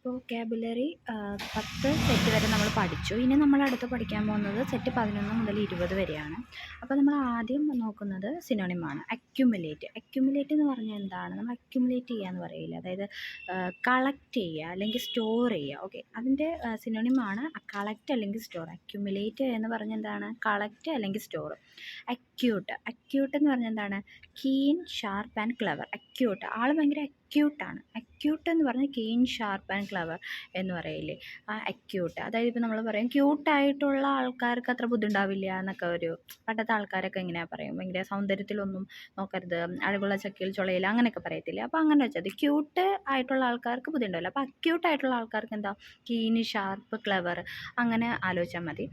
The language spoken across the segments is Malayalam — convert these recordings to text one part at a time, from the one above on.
വൊക്കാബുലറി 10 സെറ്റ് വരെ നമ്മൾ പഠിച്ചു. ഇനി നമ്മൾ അടുത്ത് പഠിക്കാൻ പോകുന്നത് സെറ്റ് 11 മുതൽ 20 വരെയാണ്. അപ്പോൾ നമ്മൾ ആദ്യം നോക്കുന്നത് സിനോണിമാണ്. അക്യുമുലേറ്റ് എന്ന് പറഞ്ഞാൽ എന്താണ്? നമ്മൾ അക്യുമുലേറ്റ് ചെയ്യുക എന്ന് പറയില്ല, അതായത് കളക്ട് ചെയ്യുക അല്ലെങ്കിൽ സ്റ്റോർ ചെയ്യുക. ഓക്കെ, അതിൻ്റെ സിനോണിമാണ് കളക്ട് അല്ലെങ്കിൽ സ്റ്റോർ. അക്യുമുലേറ്റ് എന്ന് പറഞ്ഞാൽ എന്താണ്? കളക്ട് അല്ലെങ്കിൽ സ്റ്റോർ. അക്യൂട്ട് എന്ന് പറഞ്ഞാൽ എന്താണ്? Keen, sharp and clever. Acute, ആൾ ഭയങ്കര അക്യൂട്ടാണ്. അക്യൂട്ട് എന്ന് പറഞ്ഞാൽ കീൻ, ഷാർപ്പ് ആൻഡ് ക്ലെവർ എന്ന് പറയില്ലേ, ആ അക്യൂട്ട്. അതായത് ഇപ്പോൾ നമ്മൾ പറയും ക്യൂട്ടായിട്ടുള്ള ആൾക്കാർക്ക് അത്ര ബുദ്ധിമുട്ടാവില്ല എന്നൊക്കെ, ഒരു പണ്ടത്തെ ആൾക്കാരൊക്കെ ഇങ്ങനെ പറയും, ഭയങ്കര സൗന്ദര്യത്തിലൊന്നും നോക്കരുത്, അഴകുള്ള ചക്കിൽ ചുളയില്ല, അങ്ങനെയൊക്കെ പറയത്തില്ലേ. അപ്പോൾ അങ്ങനെ വെച്ചത് ക്യൂട്ട് ആയിട്ടുള്ള ആൾക്കാർക്ക് ബുദ്ധിമുട്ടാവില്ല. അപ്പോൾ അക്യൂട്ടായിട്ടുള്ള ആൾക്കാർക്ക് എന്താ? കീന്, ഷാർപ്പ്, ക്ലെവർ, അങ്ങനെ ആലോചിച്ചാൽ മതി.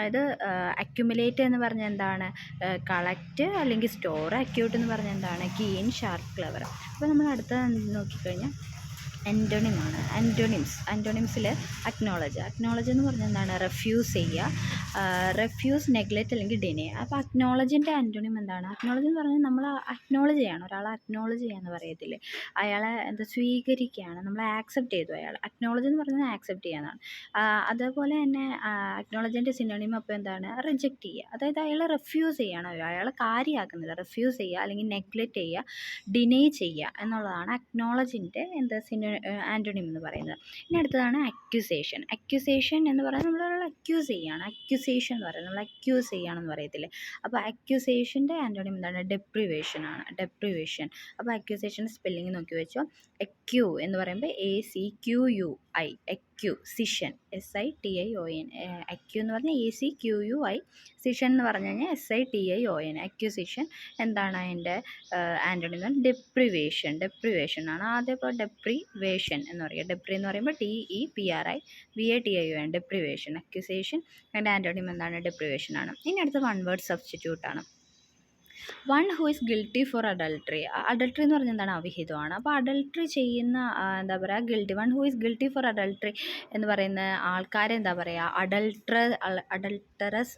ഇത് അക്യുമുലേറ്റ് എന്ന് പറഞ്ഞാൽ എന്താണ്? കളക്റ്റ് അല്ലെങ്കിൽ സ്റ്റോർ. അക്യൂട്ട് എന്ന് പറഞ്ഞാൽ എന്താണ്? Keen, sharp, clever. അപ്പോൾ നമ്മൾ അടുത്ത നോക്കിക്കഴിഞ്ഞാൽ ആൻറ്റോണിമാണ്. ആൻറ്റോണിംസിൽ അക്നോളജ് എന്ന് പറഞ്ഞാൽ എന്താണ്? റെഫ്യൂസ് ചെയ്യുക, റെഫ്യൂസ്, നെഗ്ലക്റ്റ് അല്ലെങ്കിൽ ഡിനേ. അപ്പോൾ അക്നോളജിൻ്റെ ആൻറ്റോണിം എന്താണ്? അക്നോളജ് എന്ന് പറഞ്ഞാൽ നമ്മൾ അക്നോളജ് ചെയ്യണം, ഒരാളെ അക്നോളജ് ചെയ്യാന്ന് പറയത്തില്ലേ, അയാളെ എന്താ സ്വീകരിക്കുകയാണ്, നമ്മൾ ആക്സെപ്റ്റ് ചെയ്തു അയാൾ. അക്നോളജ് എന്ന് പറഞ്ഞാൽ ആക്സെപ്റ്റ് ചെയ്യാനാണ്. അതേപോലെ തന്നെ അക്നോളജിൻ്റെ സിനോണിം അപ്പോൾ എന്താണ്? റിജക്റ്റ് ചെയ്യുക, അതായത് അയാൾ റെഫ്യൂസ് ചെയ്യണം, അയാൾ കാര്യമാക്കുന്നില്ല, റെഫ്യൂസ് ചെയ്യുക അല്ലെങ്കിൽ നെഗ്ലക്റ്റ് ചെയ്യുക, ഡിനേ ചെയ്യുക എന്നുള്ളതാണ് അക്നോളജിൻ്റെ ആൻറ്റോണിം എന്ന് പറയുന്നത്. ഇനി അടുത്തതാണ് അക്യൂസേഷൻ എന്ന് പറയുന്നത് നമ്മളൊരാൾ അക്യൂസ് ചെയ്യുകയാണ്. അക്യൂസേഷൻ എന്ന് പറയുന്നത് നമ്മൾ അക്യൂസ് ചെയ്യുകയാണെന്ന് പറയത്തില്ലേ. അപ്പോൾ അക്യൂസേഷൻ്റെ ആൻറ്റോണിം എന്താണ്? ഡെപ്രിവേഷൻ. അപ്പോൾ അക്യൂസേഷൻ്റെ സ്പെല്ലിംഗ് നോക്കി വെച്ചോ. എക്യൂ എന്ന് പറയുമ്പോൾ ACQUI, അക്യൂസിഷൻ, SITION. അക്യൂ എന്ന് പറഞ്ഞാൽ ACQUI, സിഷൻ എന്ന് പറഞ്ഞു കഴിഞ്ഞാൽ SITION. അക്യൂസിഷൻ എന്താണ് അതിൻ്റെ ആൻറ്റോണിം? ഡെപ്രിവേഷൻ ആണ്. അതേപോലെ ഡെപ്രിവേഷൻ എന്ന് പറയുക. ഡെപ്രി എന്ന് പറയുമ്പോൾ DEPRIVATION, ഡെപ്രിവേഷൻ. അക്യൂസേഷൻ അതിൻ്റെ ആൻറ്റോണിം എന്താണ്? ഡെപ്രിവേഷൻ ആണ്. ഇനി അടുത്ത വൺ വേർഡ് സബ്സ്റ്റിറ്റ്യൂട്ട് ആണ്. One who is guilty for adultery എന്ന് പറഞ്ഞാൽ എന്താണ്? അവിഹിതമാണ്. അപ്പോൾ അഡൾട്ടറി ചെയ്യുന്ന എന്താ പറയുക? Guilty. One who is guilty for adultery എന്ന് പറയുന്ന ആൾക്കാരെ എന്താ പറയുക? അഡൾട്ടറസ്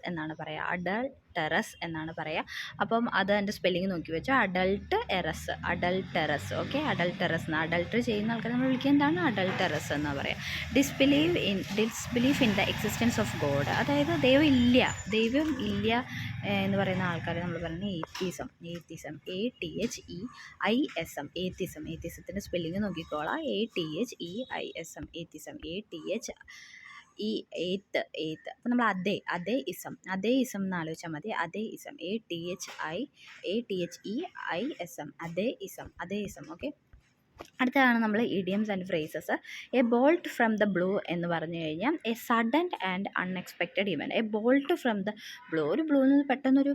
എന്നാണ് പറയുക. അപ്പം അത് എൻ്റെ സ്പെല്ലിങ് നോക്കി വെച്ചാൽ അഡൾട്ടറസ്. ഓക്കെ, അഡൾട്ടറസ്. അഡൾട്ടറി ചെയ്യുന്ന ആൾക്കാരെ നമ്മൾ വിളിക്കുക എന്താണ്? അഡൾട്ടറസ് എന്ന് പറയാം. Disbelief in the existence of God, അതായത് ദൈവം ഇല്ല എന്ന് പറയുന്ന ആൾക്കാരെ നമ്മൾ പറയുന്നത് ഏത്തിസം. ATHEISM, ഏത്തിസത്തിൻ്റെ സ്പെല്ലിങ് നോക്കിക്കോളാം. ATHEISM, ഏത്തിസം. എയ്ത്ത്. അപ്പോൾ നമ്മൾ അതേയിസം എന്ന് ആലോചിച്ചാൽ മതി. അതേയിസം, ATHEISM, അതേയിസം. ഓക്കെ, അടുത്തതാണ് നമ്മൾ idioms and phrases. A bolt from the blue എന്ന് പറഞ്ഞു കഴിഞ്ഞാൽ A sudden and unexpected event. A bolt from the blue, ഒരു ബ്ലൂന്ന് പെട്ടെന്നൊരു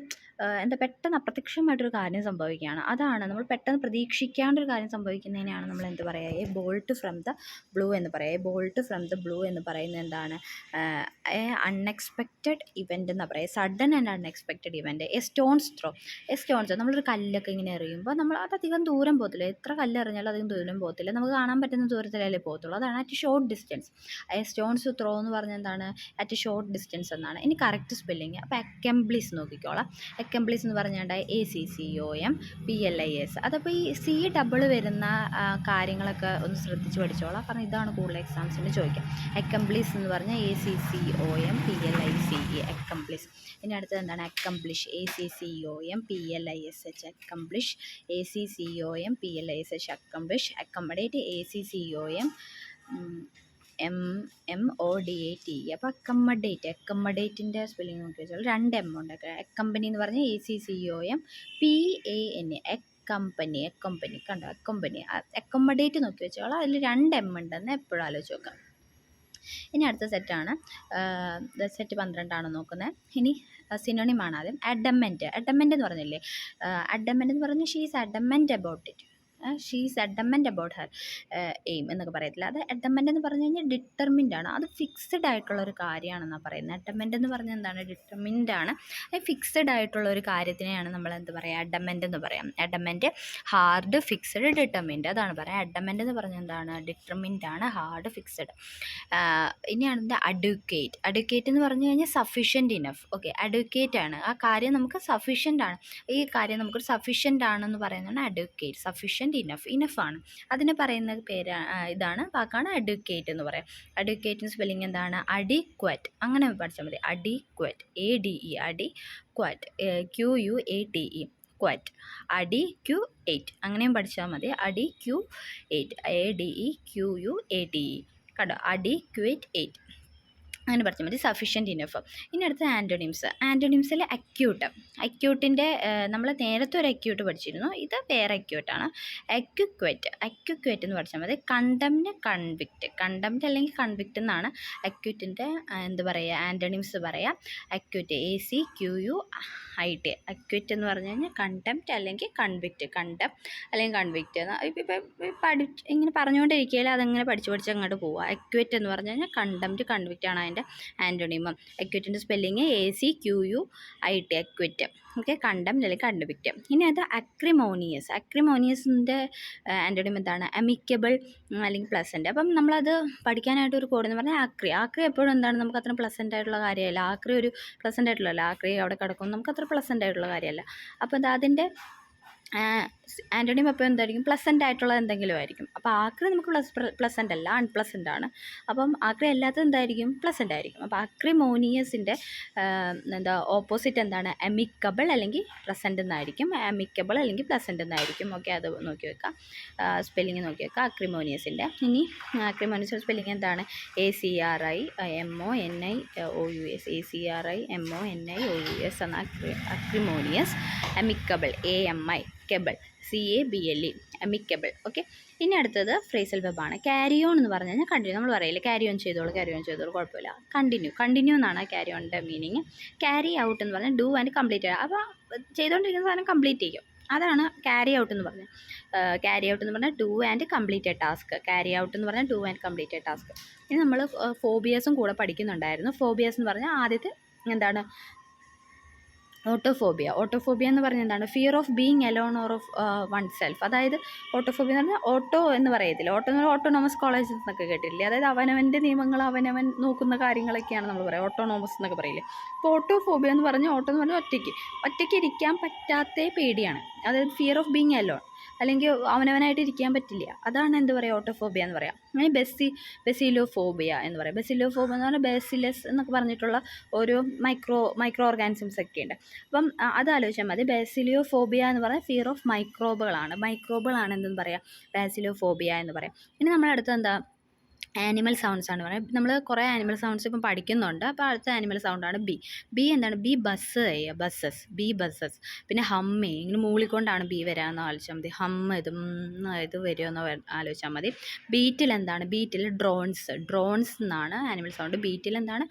പെട്ടെന്ന് അപ്രത്യക്ഷമായിട്ടൊരു കാര്യം സംഭവിക്കുകയാണ്. അതാണ് നമ്മൾ പെട്ടെന്ന് പ്രതീക്ഷിക്കാണ്ടൊരു കാര്യം സംഭവിക്കുന്നതിനാണ് നമ്മൾ എന്ത് പറയുക? A bolt from the blue എന്ന് പറയുക. A bolt from the blue എന്ന് പറയുന്നത് എന്താണ്? എ അൺഎക്സ്പെക്റ്റഡ് ഇവൻ്റ് എന്ന് പറയുക. Sudden and unexpected event. A stones throw. നമ്മളൊരു കല്ലൊക്കെ ഇങ്ങനെ എറിയുമ്പോൾ നമ്മൾ അത് അധികം ദൂരം പോകത്തില്ല, എത്ര കല്ലെറിഞ്ഞാലും അധികം ദൂരം പോകത്തില്ല, നമുക്ക് കാണാൻ പറ്റുന്ന ദൂരത്തിലല്ലേ പോകത്തുള്ളൂ. അതാണ് at short distance. Stones throw എന്ന് പറഞ്ഞാൽ എന്താണ്? അറ്റ് ഷോർട്ട് ഡിസ്റ്റൻസ് എന്നാണ്. ഇനി കറക്റ്റ് സ്പെല്ലിങ് അപ്പോൾ അക്കംപ്ലിസ് നോക്കിക്കോളാം. അക്കംപ്ലിസ് എന്ന് പറഞ്ഞാൽ ACCOMPLIS. അതപ്പോൾ ഈ C ഡബിൾ വരുന്ന കാര്യങ്ങളൊക്കെ ഒന്ന് ശ്രദ്ധിച്ച് പഠിച്ചോളാം, കാരണം ഇതാണ് കൂടുതൽ എക്സാംസിന് ചോദിക്കാം. അക്കംപ്ലിസ് എന്ന് പറഞ്ഞാൽ ACCOMPLICE, അക്കംപ്ലിസ്. ഇനി അടുത്തത് എന്താണ്? Accomplish. ACCOMPLISH, accomplish. ACCOMPLISH, accomplish. Accommodate, ACCOMMODATE. അപ്പോൾ അക്കമഡേറ്റിൻ്റെ സ്പെല്ലിംഗ് നോക്കി വെച്ചാൽ 2 M ഉണ്ട്. അക്കമ്പനി എന്ന് പറഞ്ഞാൽ ACCOMPANE, കമ്പനി. കണ്ടോ? അക്കമഡേറ്റ് നോക്കി വെച്ചോളാം, അതിൽ 2 M ഉണ്ടെന്ന് എപ്പോഴും ആലോചിച്ച് നോക്കാം. ഇനി അടുത്ത സെറ്റാണ് സെറ്റ് 12 നോക്കുന്നത്. ഇനി സിനോണിമാണ് ആദ്യം. അഡമൻറ്റ് എന്ന് പറഞ്ഞില്ലേ, അഡമൻറ്റ് എന്ന് പറഞ്ഞാൽ she is adamant about her aim എന്നൊക്കെ പറയത്തില്ല. അത് അഡമൻറ്റ് എന്ന് പറഞ്ഞു കഴിഞ്ഞാൽ ഡിറ്റർമിൻഡ് ആണ്, അത് ഫിക്സഡ് ആയിട്ടുള്ള ഒരു കാര്യമാണെന്നാണ് പറയുന്നത്. അഡമൻറ്റ് എന്ന് പറഞ്ഞാൽ എന്താണ്? ഡിറ്റർമിൻഡ് ആണ്, അത് ഫിക്സഡ് ആയിട്ടുള്ള ഒരു കാര്യത്തിനെയാണ് നമ്മൾ എന്ത് പറയുക? അഡമൻറ്റ് എന്ന് പറയാം. അഡമൻറ്റ്, ഹാർഡ്, ഫിക്സഡ്, ഡിറ്റർമിൻഡ്, അതാണ് പറയാം. അഡമൻറ്റ് എന്ന് പറഞ്ഞാൽ എന്താണ്? ഡിറ്റർമിൻഡ് ആണ്, ഹാർഡ്, ഫിക്സഡ്. ഇനിയാണ് അഡ്വക്കേറ്റ് എന്ന് പറഞ്ഞു കഴിഞ്ഞാൽ സഫിഷ്യൻറ്റ് ഇനഫ്. ഓക്കെ, അഡ്വക്കേറ്റ് ആണ്, ആ കാര്യം നമുക്ക് സഫിഷ്യൻ്റ് ആണ്, ഈ കാര്യം നമുക്ക് സഫിഷ്യൻ്റ് ആണെന്ന് പറയുന്നതാണ് അഡ്വക്കേറ്റ്. Sufficient, sufficient, ഇനഫാണ്. അതിന് പറയുന്ന പേര് ഇതാണ് വാക്കാണ് അഡ്വക്കേറ്റ് എന്ന് പറയാം. അഡ്വക്കേറ്റിന് സ്പെല്ലിംഗ് എന്താണ്? അഡിക്വറ്റ്. അങ്ങനെ പഠിച്ചാൽ മതി. അഡിക്വറ്റ്, ADE, അഡിക്വറ്റ്, QUATE, ക്വറ്റ്. അഡിക്യുഎറ്റ് അങ്ങനെയും പഠിച്ചാൽ മതി. അഡിക്യുഎറ്റ്, ADEQUATE, കണ്ടോ? അഡിക്യുഎറ്റ് അങ്ങനെ പഠിച്ചാൽ മതി. Sufficient, enough. ഇനി അടുത്ത ആൻറ്റോണിംസിൽ അക്യൂട്ടിൻ്റെ നമ്മൾ നേരത്തെ ഒരു അക്യൂട്ട് പഠിച്ചിരുന്നു. ഇത് വേറെ അക്യൂട്ടാണ്. അക്യുക്വേറ്റ് എന്ന് പഠിച്ചാൽ മതി. കണ്ടംപ്റ്റ് അല്ലെങ്കിൽ കൺവിക്റ്റ് എന്നാണ് അക്യൂട്ടിൻ്റെ എന്ത് പറയുക ആൻറ്റോണിംസ് പറയാം. Acute, ACQUIT. അക്യൂറ്റ് എന്ന് പറഞ്ഞു കഴിഞ്ഞാൽ കണ്ടംപ്റ്റ് അല്ലെങ്കിൽ കൺവിക്റ്റ്. അല്ലെങ്കിൽ കൺവിക്റ്റ് ഇപ്പം ഇങ്ങനെ പറഞ്ഞുകൊണ്ടിരിക്കുകയാൽ അതങ്ങനെ പഠിച്ച് അങ്ങോട്ട് പോവുക. അക്യൂറ്റ് എന്ന് പറഞ്ഞു കഴിഞ്ഞാൽ കണ്ടംപ്റ്റ്, കൺവിക്റ്റ് ആണ് അതിൻ്റെ ആൻറ്റോണിമം. അക്യൂറ്റിൻ്റെ spelling ACQUIT, acquit. Okay, contempt അല്ലെങ്കിൽ കൺവിക്റ്റ്. ഇനി അത് അക്രിമോണിയസിൻ്റെ ആൻറ്റോണിമം എന്താണ്? അമിക്കബിൾ അല്ലെങ്കിൽ പ്ലസൻറ്റ്. അപ്പം നമ്മളത് പഠിക്കാനായിട്ട് ഒരു കോഡ് എന്ന് പറഞ്ഞാൽ ആക്രി എപ്പോഴും എന്താണ്? നമുക്ക് അത്ര പ്ലസൻ്റ് ആയിട്ടുള്ള കാര്യമല്ല. ആക്രി ഒരു പ്ലസൻ്റ് ആയിട്ടുള്ളതല്ല. ആക്രി അവിടെ കിടക്കും, നമുക്ക് അത്ര പ്ലസൻ്റ് ആയിട്ടുള്ള കാര്യമല്ല. അപ്പോൾ അതിൻ്റെ ആൻറ്റോണിം അപ്പോൾ എന്തായിരിക്കും? പ്ലസൻ്റ് ആയിട്ടുള്ള എന്തെങ്കിലും ആയിരിക്കും. അപ്പോൾ ആക്രി നമുക്ക് പ്ലസൻ്റ് അല്ല, അൺപ്ലസൻ്റ് ആണ്. അപ്പം ആക്രി അല്ലാത്തത് എന്തായിരിക്കും? പ്ലസൻ്റ് ആയിരിക്കും. അപ്പോൾ അക്രിമോണിയസിൻ്റെ ഓപ്പോസിറ്റ് എന്താണ്? അമിക്കബിൾ അല്ലെങ്കിൽ പ്ലസൻ്റ് എന്നായിരിക്കും. അമിക്കബിൾ അല്ലെങ്കിൽ പ്ലസൻ്റ് എന്നായിരിക്കും. ഓക്കെ, അത് നോക്കി വെക്കാം. സ്പെല്ലിങ് നോക്കി വെക്കാം അക്രിമോണിയസിൻ്റെ. ഇനി അക്രിമോണിയസിൻ്റെ സ്പെല്ലിങ് എന്താണ്? ACRIMONIOUS, ACRIMONIOUS എന്ന acrimonious. Amicable, AMI, cable, CABLE, amicable. Okay, ഇനി അടുത്തത് ഫ്രേസൽ വെബാണ്. ക്യാരി ഓൺ എന്ന് പറഞ്ഞു കഴിഞ്ഞാൽ കണ്ടിന്യൂ. നമ്മൾ പറയില്ലേ ക്യാരി ഓൺ ചെയ്തോളൂ, കുഴപ്പമില്ല. കണ്ടിന്യൂ എന്നാണ് ക്യാരി ഓണിൻ്റെ മീനിങ്. ക്യാരി ഔട്ട് എന്ന് പറഞ്ഞാൽ ഡു ആൻഡ് കംപ്ലീറ്റ്. അപ്പോൾ ചെയ്തുകൊണ്ടിരിക്കുന്ന സാധനം കംപ്ലീറ്റ് ചെയ്യും, അതാണ് ക്യാരി ഔട്ട് എന്ന് പറഞ്ഞാൽ. ക്യാരി ഔട്ട് എന്ന് പറഞ്ഞാൽ do and complete A task. Carry out എന്ന് പറഞ്ഞാൽ do and complete A task. ഇനി നമ്മൾ ഫോബിയാസും കൂടെ പഠിക്കുന്നുണ്ടായിരുന്നു. ഫോബിയാസ് എന്ന് പറഞ്ഞാൽ ആദ്യത്തെ എന്താണ്? ഓട്ടോഫോബിയ എന്ന് പറഞ്ഞാൽ എന്താണ്? Fear of being alone or of one self. അതായത് ഓട്ടോഫോബിയ എന്ന് പറഞ്ഞാൽ ഓട്ടോ എന്ന് പറയത്തില്ല. ഓട്ടോ എന്ന് പറഞ്ഞാൽ ഓട്ടോണോമസ് കോളേജ് എന്നൊക്കെ കേട്ടില്ലേ? അതായത് അവനവൻ്റെ നിയമങ്ങൾ അവനവൻ നോക്കുന്ന കാര്യങ്ങളൊക്കെയാണ് നമ്മൾ പറയുക, ഓട്ടോണോമസ് എന്നൊക്കെ പറയില്ലേ. അപ്പോൾ ഓട്ടോഫോബിയ എന്ന് പറഞ്ഞാൽ ഓട്ടോ എന്ന് പറഞ്ഞാൽ ഒറ്റയ്ക്ക് ഇരിക്കാൻ പറ്റാത്ത പേടിയാണ്. അതായത് ഫിയർ ഓഫ് ബീങ് അലോൺ, അല്ലെങ്കിൽ അവനവനായിട്ട് ഇരിക്കാൻ പറ്റില്ല. അതാണ് എന്ത് പറയുക? ഓട്ടോഫോബിയ എന്ന് പറയാം. അങ്ങനെ ബെസിലോഫോബിയ എന്ന് പറയും. ബെസിലോഫോബിയ എന്ന് പറഞ്ഞാൽ ബെസിലസ് എന്നൊക്കെ പറഞ്ഞിട്ടുള്ള ഓരോ മൈക്രോ ഓർഗാനിസംസ് ഒക്കെ ഉണ്ട്. അപ്പം അത് ആലോചിച്ചാൽ മതി. ബെസിലോഫോബിയ എന്ന് പറഞ്ഞാൽ ഫിയർ ഓഫ് മൈക്രോബുകളാണ് എന്തെന്ന് പറയാം? ബെസിലോഫോബിയ എന്ന് പറയാം. ഇനി നമ്മളടുത്ത് എന്താ? ആനിമൽ സൗണ്ട്സ് ആണ് പറയുന്നത്. നമ്മൾ കുറേ ആനിമൽ സൗണ്ട്സ് ഇപ്പം പഠിക്കുന്നുണ്ട്. അപ്പോൾ അടുത്ത ആനിമൽ സൗണ്ടാണ് ബി എന്താണ്? ബസ്സസ്. പിന്നെ ഹമ്മ്, ഇങ്ങനെ മൂളിക്കൊണ്ടാണ് ബി വരാമെന്ന് ആലോചിച്ചാൽ മതി. ഹമ്മ് ഇത് വരുമെന്ന് ആലോചിച്ചാൽ മതി. ബീറ്റിൽ എന്താണ്? ഡ്രോൺസ് എന്നാണ് ആനിമൽ സൗണ്ട്. ബീറ്റിൽ എന്താണ്?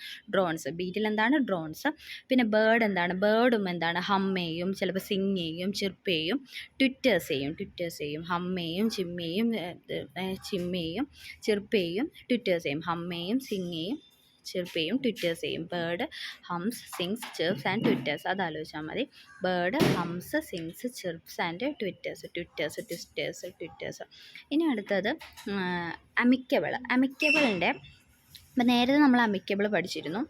ഡ്രോൺസ്. പിന്നെ ബേർഡ് എന്താണ്? ബേർഡും എന്താണ്? ഹമ്മേയും, ചിലപ്പോൾ സിങ്ങേയും, ചിർപ്പേയും, ട്വിറ്റേഴ്സേയും, ഹമ്മേയും, ചിമ്മേയും, ചിർപ്പേയും, ട്വിറ്റേഴ്സേയും. ഹമ്മേയും, സിങ്ങേയും, ചിർപ്പേയും, ട്വിറ്റേഴ്സേയും. Bird hums, sings, chirps and twitters. അത് ആലോചിച്ചാൽ മതി. Bird hums, sings, chirps and twitters. ഇനി അടുത്തത് അമിക്കബിളിൻ്റെ. അപ്പം നേരത്തെ നമ്മൾ അമിക്കബിൾ പഠിച്ചിരുന്നു.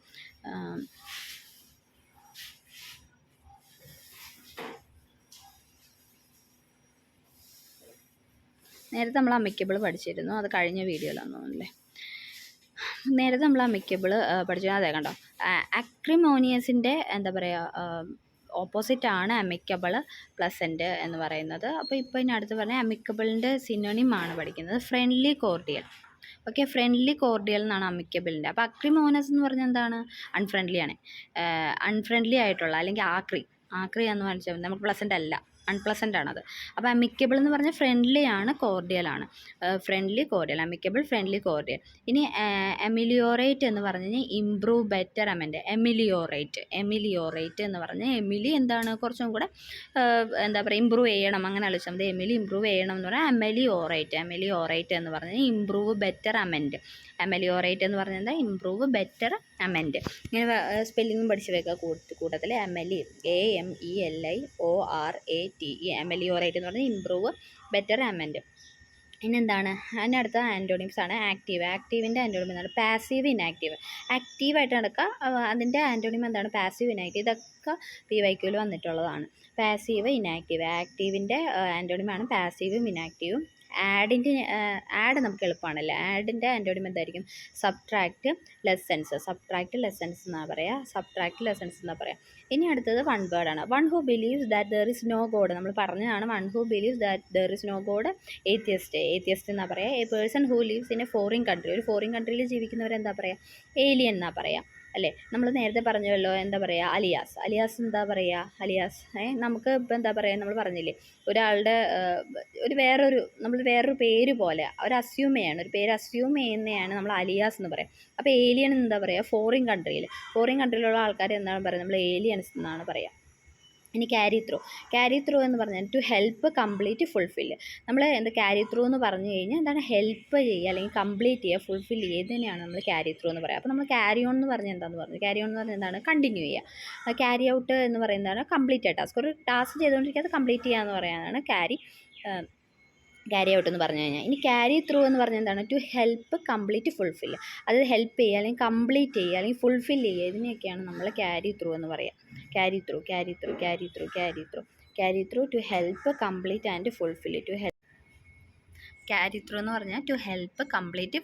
അത് കഴിഞ്ഞ വീഡിയോയിലാണെന്ന് തോന്നുന്നല്ലേ. നേരത്തെ നമ്മൾ അമിക്കബിൾ പഠിച്ചു. അതെ, കണ്ടോ? അക്രിമോണിയസിൻ്റെ എന്താ പറയുക ഓപ്പോസിറ്റാണ് അമിക്കബിൾ പ്ലസൻറ്റ് എന്ന് പറയുന്നത്. അപ്പോൾ ഇപ്പോൾ ഇനി അടുത്ത് പറഞ്ഞാൽ അമിക്കബിളിൻ്റെ സിനോണിമാണ് പഠിക്കുന്നത്. Friendly cordial. Okay, friendly cordial എന്നാണ് അമിക്കബിളിൻ്റെ. അപ്പോൾ അക്രിമോനസ് എന്ന് പറഞ്ഞാൽ എന്താണ്? അൺഫ്രണ്ട്ലി ആയിട്ടുള്ള, അല്ലെങ്കിൽ ആക്രി എന്ന് പറഞ്ഞാൽ നമുക്ക് പ്ലസൻ്റ് അല്ല, അൺപ്ലസൻ്റ് ആണത്. അപ്പോൾ അമിക്കബിൾ എന്ന് പറഞ്ഞാൽ ഫ്രണ്ട്ലി ആണ്, കോർഡിയലാണ്. Amicable, friendly, cordial. ഇനി എമിലിയോറേറ്റ് എന്ന് പറഞ്ഞു കഴിഞ്ഞാൽ ഇംപ്രൂവ്, ബെറ്റർ, അമെൻഡ്. എമിലിയോറേറ്റ് എന്ന് പറഞ്ഞാൽ എമിലി എന്താണ്? കുറച്ചും കൂടെ എന്താ പറയുക, ഇമ്പ്രൂവ് ചെയ്യണം, അങ്ങനെ ആലോചിച്ചാൽ മതി. എമിലി ഇമ്പ്രൂവ് ചെയ്യണം എന്ന് പറഞ്ഞാൽ എമിലിയോറേറ്റ് എന്ന് പറഞ്ഞാൽ ഇംപ്രൂവ്, ബെറ്റർ, അമെൻഡ്. എമിലിയോറേറ്റ് എന്ന് പറഞ്ഞാൽ എന്താ? Improve, better, amend. ഇങ്ങനെ സ്പെല്ലിങ്ങും പഠിച്ച് വെക്കുക കൂട്ടത്തിൽ. AMELIORATE. എമിലിയോറേറ്റ് എന്ന് പറഞ്ഞാൽ ഇംപ്രൂവ്, ബെറ്റർ, അമെൻഡ്. ഇനി എന്താണ് അതിനടുത്ത ആൻറ്റോണിംസ് ആണ് ആക്റ്റീവ്. ആക്റ്റീവിൻ്റെ ആൻറ്റോണിം എന്താണ്? Passive, inactive. ആക്റ്റീവായിട്ട് നടക്കുക, അതിൻ്റെ ആൻറ്റോണിം എന്താണ്? Passive, inactive. ഇതൊക്കെ PYQയിൽ വന്നിട്ടുള്ളതാണ്. Passive, inactive. ആക്റ്റീവിൻ്റെ ആൻറ്റോണിമാണ് പാസീവും ഇനാക്റ്റീവും. ആഡ് നമുക്ക് എളുപ്പമാണല്ലോ. ആഡിൻ്റെ ആൻറ്റോണിം എന്തായിരിക്കും? Subtract, lessens. സബ്ട്രാക്റ്റ്, ലെസൻസ് എന്നാണ് പറയുക. സബ്ട്രാക്റ്റ്, ലെസൻസ് എന്നാണ് പറയുക. ഇനി അടുത്തത് വൺ വേർഡാണ്. One who believes that there is no god. നമ്മൾ പറഞ്ഞതാണ് one who believes that there is no god. Atheist എന്നാണ് പറയുക. A person who lives in a foreign country. ഒരു ഫോറിൻ കൺട്രിയിൽ ജീവിക്കുന്നവരെന്താ പറയുക? ഏലിയൻ എന്നാണ് പറയുക അല്ലേ? നമ്മൾ നേരത്തെ പറഞ്ഞല്ലോ, എന്താ പറയുക? അലിയാസ് എന്താ പറയുക? നമുക്ക് ഇപ്പം എന്താ പറയുക? നമ്മൾ പറഞ്ഞില്ലേ, ഒരാളുടെ നമ്മൾ വേറൊരു പേര് പോലെ ഒരു അസ്യൂം ചെയ്യാണ്, ഒരു പേര് അസ്യൂം ചെയ്യുന്നതാണ് നമ്മൾ അലിയാസ് എന്ന് പറയാം. അപ്പോൾ ഏലിയൻ എന്താ പറയുക? ഫോറിൻ കൺട്രിയിലുള്ള ആൾക്കാർ എന്താണ് പറയുക? നമ്മൾ ഏലിയൻസ് എന്നാണ് പറയുക. ഇനി ക്യാരി ത്രൂ എന്ന് പറഞ്ഞാൽ ടു ഹെൽപ്പ് കംപ്ലീറ്റ് ഫുൾഫില്ല്. നമ്മൾ ക്യാരി ത്രൂ എന്ന് പറഞ്ഞു കഴിഞ്ഞാൽ എന്താണ്? ഹെൽപ്പ് ചെയ്യുക, അല്ലെങ്കിൽ കംപ്ലീറ്റ് ചെയ്യുക, ഫുൾഫിൽ ചെയ്യുക, ഇതിനെയാണ് നമ്മൾ ക്യാരി ത്രൂ എന്ന് പറയുക. അപ്പോൾ നമ്മൾ ക്യാരി ഓൺ എന്ന് പറഞ്ഞാൽ എന്താണെന്ന് പറഞ്ഞു? ക്യാരി ഓൺ എന്ന് പറഞ്ഞാൽ എന്താണ്? കണ്ടിന്യൂ ചെയ്യുക. ക്യാരി ഔട്ട് എന്ന് പറയുന്നതാണ് കംപ്ലീറ്റ് ടാസ്ക്. ഒരു ടാസ്ക് ചെയ്തുകൊണ്ടിരിക്കുക, അത് കംപ്ലീറ്റ് ചെയ്യുക എന്ന് പറയാനാണ് ക്യാരി ഔട്ട് എന്ന് പറഞ്ഞു കഴിഞ്ഞാൽ. ഇനി ക്യാരി ത്രൂ എന്ന് പറഞ്ഞാൽ എന്താണ്? To help complete fulfil. അതായത് ഹെൽപ്പ് ചെയ്യുക, അല്ലെങ്കിൽ കംപ്ലീറ്റ് ചെയ്യുക, അല്ലെങ്കിൽ ഫുൾഫിൽ ചെയ്യുക, ഇതിനെയൊക്കെയാണ് നമ്മൾ ക്യാരി ത്രൂ എന്ന് പറയുക. Carry through to help complete and fulfil. Carry through എന്ന് പറഞ്ഞാൽ to help complete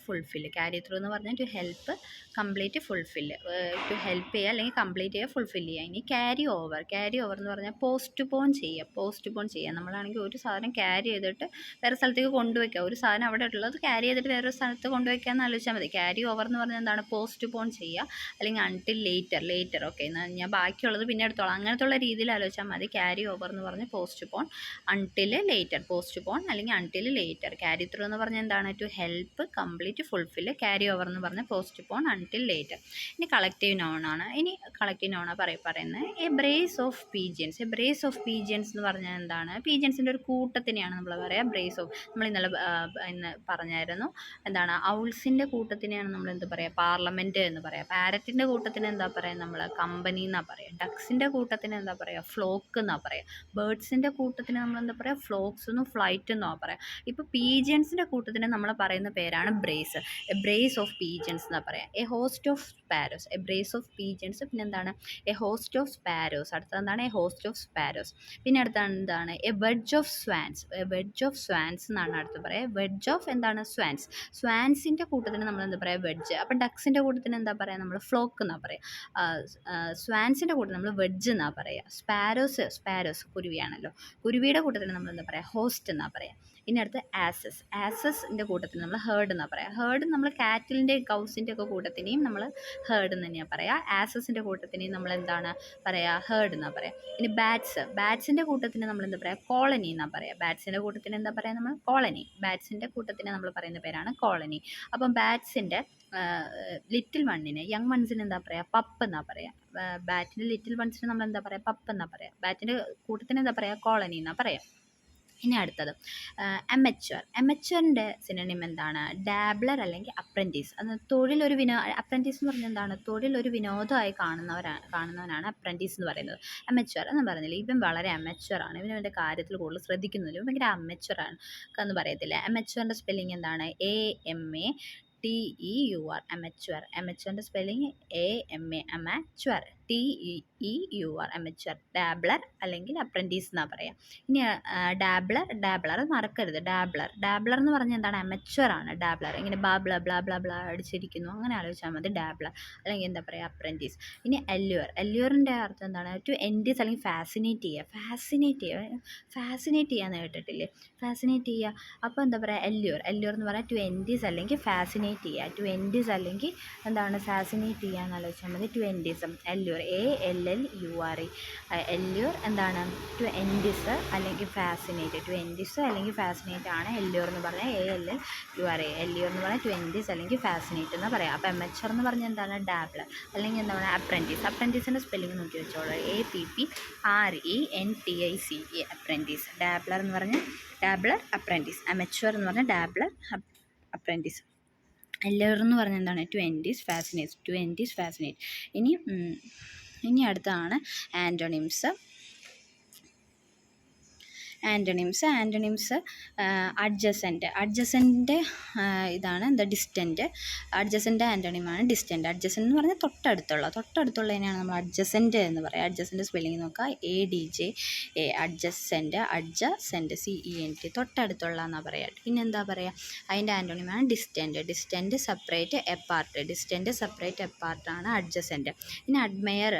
fulfil. To help ചെയ്യുക, അല്ലെങ്കിൽ കംപ്ലീറ്റ് ചെയ്യുക, ഫുൾഫിൽ ചെയ്യുക. ഇനി ക്യാരി ഓവർ എന്ന് പറഞ്ഞാൽ പോസ്റ്റ്പോൺ ചെയ്യുക. നമ്മളാണെങ്കിൽ ഒരു സാധനം ക്യാരി ചെയ്തിട്ട് വേറെ സ്ഥലത്തേക്ക് കൊണ്ടുവയ്ക്കുക. ഒരു സാധനം അവിടെ ഉള്ളത് ക്യാരി ചെയ്തിട്ട് വേറൊരു സ്ഥലത്ത് കൊണ്ടുവയ്ക്കുക എന്ന് ആലോചിച്ചാൽ മതി. ക്യാരി ഓവർ എന്ന് പറഞ്ഞാൽ എന്താണ്? പോസ്റ്റ്പോൺ ചെയ്യുക, അല്ലെങ്കിൽ അൺടിൽ ലേറ്റർ. ഓക്കെ, ഞാൻ ബാക്കിയുള്ളത് പിന്നെ എടുത്തോളാം, അങ്ങനത്തുള്ള രീതിയിൽ ആലോചിച്ചാൽ മതി. ക്യാരി ഓവർ എന്ന് പറഞ്ഞാൽ പോസ്റ്റ്പോൺ, അൺടിൽ ലേറ്റർ. പോസ്റ്റ്പോൺ അല്ലെങ്കിൽ അൺടിൽ ലേറ്റർ. ക്യാരി ത്രൂ എന്ന് പറഞ്ഞാൽ എന്താണ്? To help complete fulfil. Carry over എന്ന് പറഞ്ഞാൽ പോസ്റ്റ്പോൺ, അൺടിൽ ലേറ്റർ. ഇനി കളക്റ്റീവ് നൗണാണ്. പറയുന്നത് എ ബ്രേസ് ഓഫ് പീജിയൻസ്. എന്ന് പറഞ്ഞാൽ എന്താണ്? പീജിയൻസിൻ്റെ ഒരു കൂട്ടത്തിനെയാണ് നമ്മൾ പറയുക ബ്രേസ് ഓഫ്. നമ്മൾ ഇന്ന് പറഞ്ഞായിരുന്നു, എന്താണ്? ഔൾസിൻ്റെ കൂട്ടത്തിനെയാണ് നമ്മൾ എന്ത് പറയുക? പാർലമെൻറ്റ് എന്ന് പറയുക. പാരറ്റിൻ്റെ കൂട്ടത്തിന് എന്താ പറയുക? നമ്മൾ കമ്പനി എന്നാണ് പറയുക. ഡക്സിൻ്റെ കൂട്ടത്തിന് എന്താ പറയുക? ഫ്ലോക്ക് എന്നാണ് പറയുക. ബേർഡ്സിൻ്റെ കൂട്ടത്തിന് നമ്മൾ എന്താ പറയുക? ഫ്ലോക്സ് എന്നും ഫ്ലൈറ്റ് എന്നാണ് പറയുക. ഇപ്പോൾ പീജിയൻസിൻ്റെ കൂട്ടത്തിന് നമ്മൾ പറയുന്ന പേരാണ് brace. A brace of pigeons എന്നാണ് പറയുക. A host of sparrows. A brace of pigeons. പിന്നെ എന്താണ്? A host of sparrows. അടുത്തത് എന്താണ്? A host of sparrows. പിന്നെ അടുത്താണ് എന്താണ്? A wedge of Swans. എന്നാണ് അടുത്ത് പറയുക. വെഡ്ജ് ഓഫ് എന്താണ്? സ്വാൻസിൻ്റെ കൂട്ടത്തിന് നമ്മൾ എന്താ പറയുക? വെഡ്ജ്. അപ്പം ഡക്സിൻ്റെ കൂട്ടത്തിന് എന്താ പറയുക? നമ്മൾ ഫ്ലോക്ക് എന്നാണ് പറയുക. സ്വാൻസിൻ്റെ കൂട്ടത്തിൽ നമ്മൾ വെഡ്ജ് എന്നാണ് പറയുക. സ്പാരോസ് കുരുവിയാണല്ലോ. കുരുവിയുടെ കൂട്ടത്തിന് നമ്മൾ എന്താ പറയുക? ഹോസ്റ്റ് എന്നാണ് പറയുക. ഇനി അടുത്ത് ആസസിൻ്റെ കൂട്ടത്തിന് നമ്മൾ ഹേർഡ് എന്നാണ് പറയുക. ഹേർഡ് നമ്മൾ കാറ്റിലിൻ്റെ കൗസിൻ്റെ ഒക്കെ കൂട്ടത്തിനെയും നമ്മൾ ഹേർഡ് എന്ന് തന്നെയാണ് പറയുക. ആസസിൻ്റെ കൂട്ടത്തിനെയും നമ്മൾ എന്താണ് പറയുക? ഹേർഡ് എന്നാണ് പറയുക. ഇനി ബാറ്റ്സിൻ്റെ കൂട്ടത്തിന് നമ്മൾ എന്താ പറയുക? കോളനി എന്നാണ് പറയുക. ബാറ്റ്സിൻ്റെ കൂട്ടത്തിന് എന്താ പറയുക? നമ്മൾ കോളനി. ബാറ്റ്സിൻ്റെ കൂട്ടത്തിന് നമ്മൾ പറയുന്ന പേരാണ് കോളനി. അപ്പം ബാറ്റ്സിൻ്റെ ലിറ്റിൽ വണ്ണിന്, യങ് വൺസിന് എന്താ പറയുക? പപ്പ് എന്നാണ് പറയുക. ബാറ്റിൻ്റെ ലിറ്റിൽ വൺസിന് നമ്മൾ എന്താ പറയുക? പപ്പ് എന്നാണ് പറയുക. ബാറ്റിൻ്റെ കൂട്ടത്തിന് എന്താ പറയുക? കോളനി എന്നാണ് പറയുക. ഇനി അടുത്തത് അമച്വറിൻ്റെ സിനോണിം എന്താണ്? ഡാബ്ലർ അല്ലെങ്കിൽ അപ്രൻറ്റീസ്. അത് അപ്രൻറ്റീസ് എന്ന് പറഞ്ഞാൽ എന്താണ്? തൊഴിലൊരു വിനോദമായി കാണുന്നവനാണ് അപ്രൻറ്റീസ് എന്ന് പറയുന്നത്. അമച്വർ എന്ന് പറയുന്നില്ല, ഇവൻ വളരെ അമച്വറാണ്, ഇവൻ്റെ കാര്യത്തിൽ കൂടുതൽ ശ്രദ്ധിക്കുന്നില്ല, ഇവൻ ഭയങ്കര അമച്വറാണ് എന്ന് പറയത്തില്ല. അമച്വറിൻ്റെ സ്പെല്ലിംഗ് എന്താണ്? AMATEUR. അമച്വറിൻ്റെ spelling AMA, amateur. TEUR, amateur. Dabbler അല്ലെങ്കിൽ അപ്രൻറ്റീസ് എന്നാണ് പറയുക. ഇനി ഡാബ്ലർ മറക്കരുത്. ഡാബ്ലർ എന്ന് പറഞ്ഞാൽ എന്താണ്? അമച്വറാണ് ഡാബ്ലർ. ഇങ്ങനെ ബ്ലാ അടിച്ചിരിക്കുന്നു, അങ്ങനെ ആലോചിച്ചാൽ മതി ഡാബ്ലർ. അല്ലെങ്കിൽ എന്താ പറയുക? അപ്രൻറ്റീസ്. ഇനി എല്യൂറിൻ്റെ അർത്ഥം എന്താണ്? ടു എൻഡീസ് അല്ലെങ്കിൽ ഫാസിനേറ്റ് ചെയ്യാന്ന് കേട്ടിട്ടില്ലേ? ഫാസിനേറ്റ് ചെയ്യുക. അപ്പോൾ എന്താ പറയുക? എല്യൂർ എന്ന് പറയാം ടു എൻഡീസ് അല്ലെങ്കിൽ ഫാസിനേറ്റ് ചെയ്യുക. ടു എൻഡീസ് അല്ലെങ്കിൽ എന്താണ്? ഫാസിനേറ്റ് ചെയ്യുക എന്ന് ആലോചിച്ചാൽ മതി. ടു എൻഡീസ്. എല്യൂർ ALLURE. എല്യൂർ എന്താണ്? ടു എൻഡീസ് അല്ലെങ്കിൽ ഫാസിനേറ്റ് ആണ് എല്യൂർ എന്ന് പറഞ്ഞാൽ. ALLURE. എല്യൂർ എന്ന് പറഞ്ഞാൽ ടു എൻഡീസ് അല്ലെങ്കിൽ ഫാസിനേറ്റ് എന്ന് പറയാം. അപ്പോൾ അമച്വർ എന്ന് പറഞ്ഞാൽ എന്താണ്? ഡാബ്ലർ അല്ലെങ്കിൽ എന്താണ്? അപ്രൻറ്റീസിൻ്റെ സ്പെല്ലിംഗ് നോക്കി വെച്ചോളൂ. APPRENTICE. അപ്രൻറ്റീസ്. ഡാബ്ലർ എന്ന് പറഞ്ഞാൽ ഡാബ്ലർ അപ്രൻറ്റീസ്. അമച്വർ എന്ന് പറഞ്ഞാൽ ഡാബ്ലർ അപ്രൻറ്റീസ്. എല്യൂർ എന്ന് പറഞ്ഞാൽ എന്താണ്? To entice fascinate. ഇനി അടുത്താണ് ആൻറ്റോണിംസ്. ആൻറ്റണിംസ് അഡ്ജസൻറ്റ് ഇതാണ് എന്താ ഡിസ്റ്റൻറ്റ്. അഡ്ജസൻ്റ് ആൻറ്റണിമാണ് ഡിസ്റ്റൻറ്റ്. അഡ്ജസൻ്റ് എന്ന് പറഞ്ഞാൽ തൊട്ടടുത്തുള്ളതിനെയാണ് നമ്മൾ അഡ്ജസൻറ്റ് എന്ന് പറയുക. അഡ്ജസൻ്റ് സ്പെല്ലിംഗ് നോക്കുക, ADJA, അഡ്ജസൻറ്റ് CENT, തൊട്ടടുത്തുള്ള എന്നാണ് പറയുക. പിന്നെ എന്താ പറയുക, അതിൻ്റെ ആൻറ്റണിമാണ് ഡിസ്റ്റൻറ്റ് സെപ്പറേറ്റ് എപ്പാർട്ടാണ് അഡ്ജസൻറ്റ്. പിന്നെ അഡ്മയർ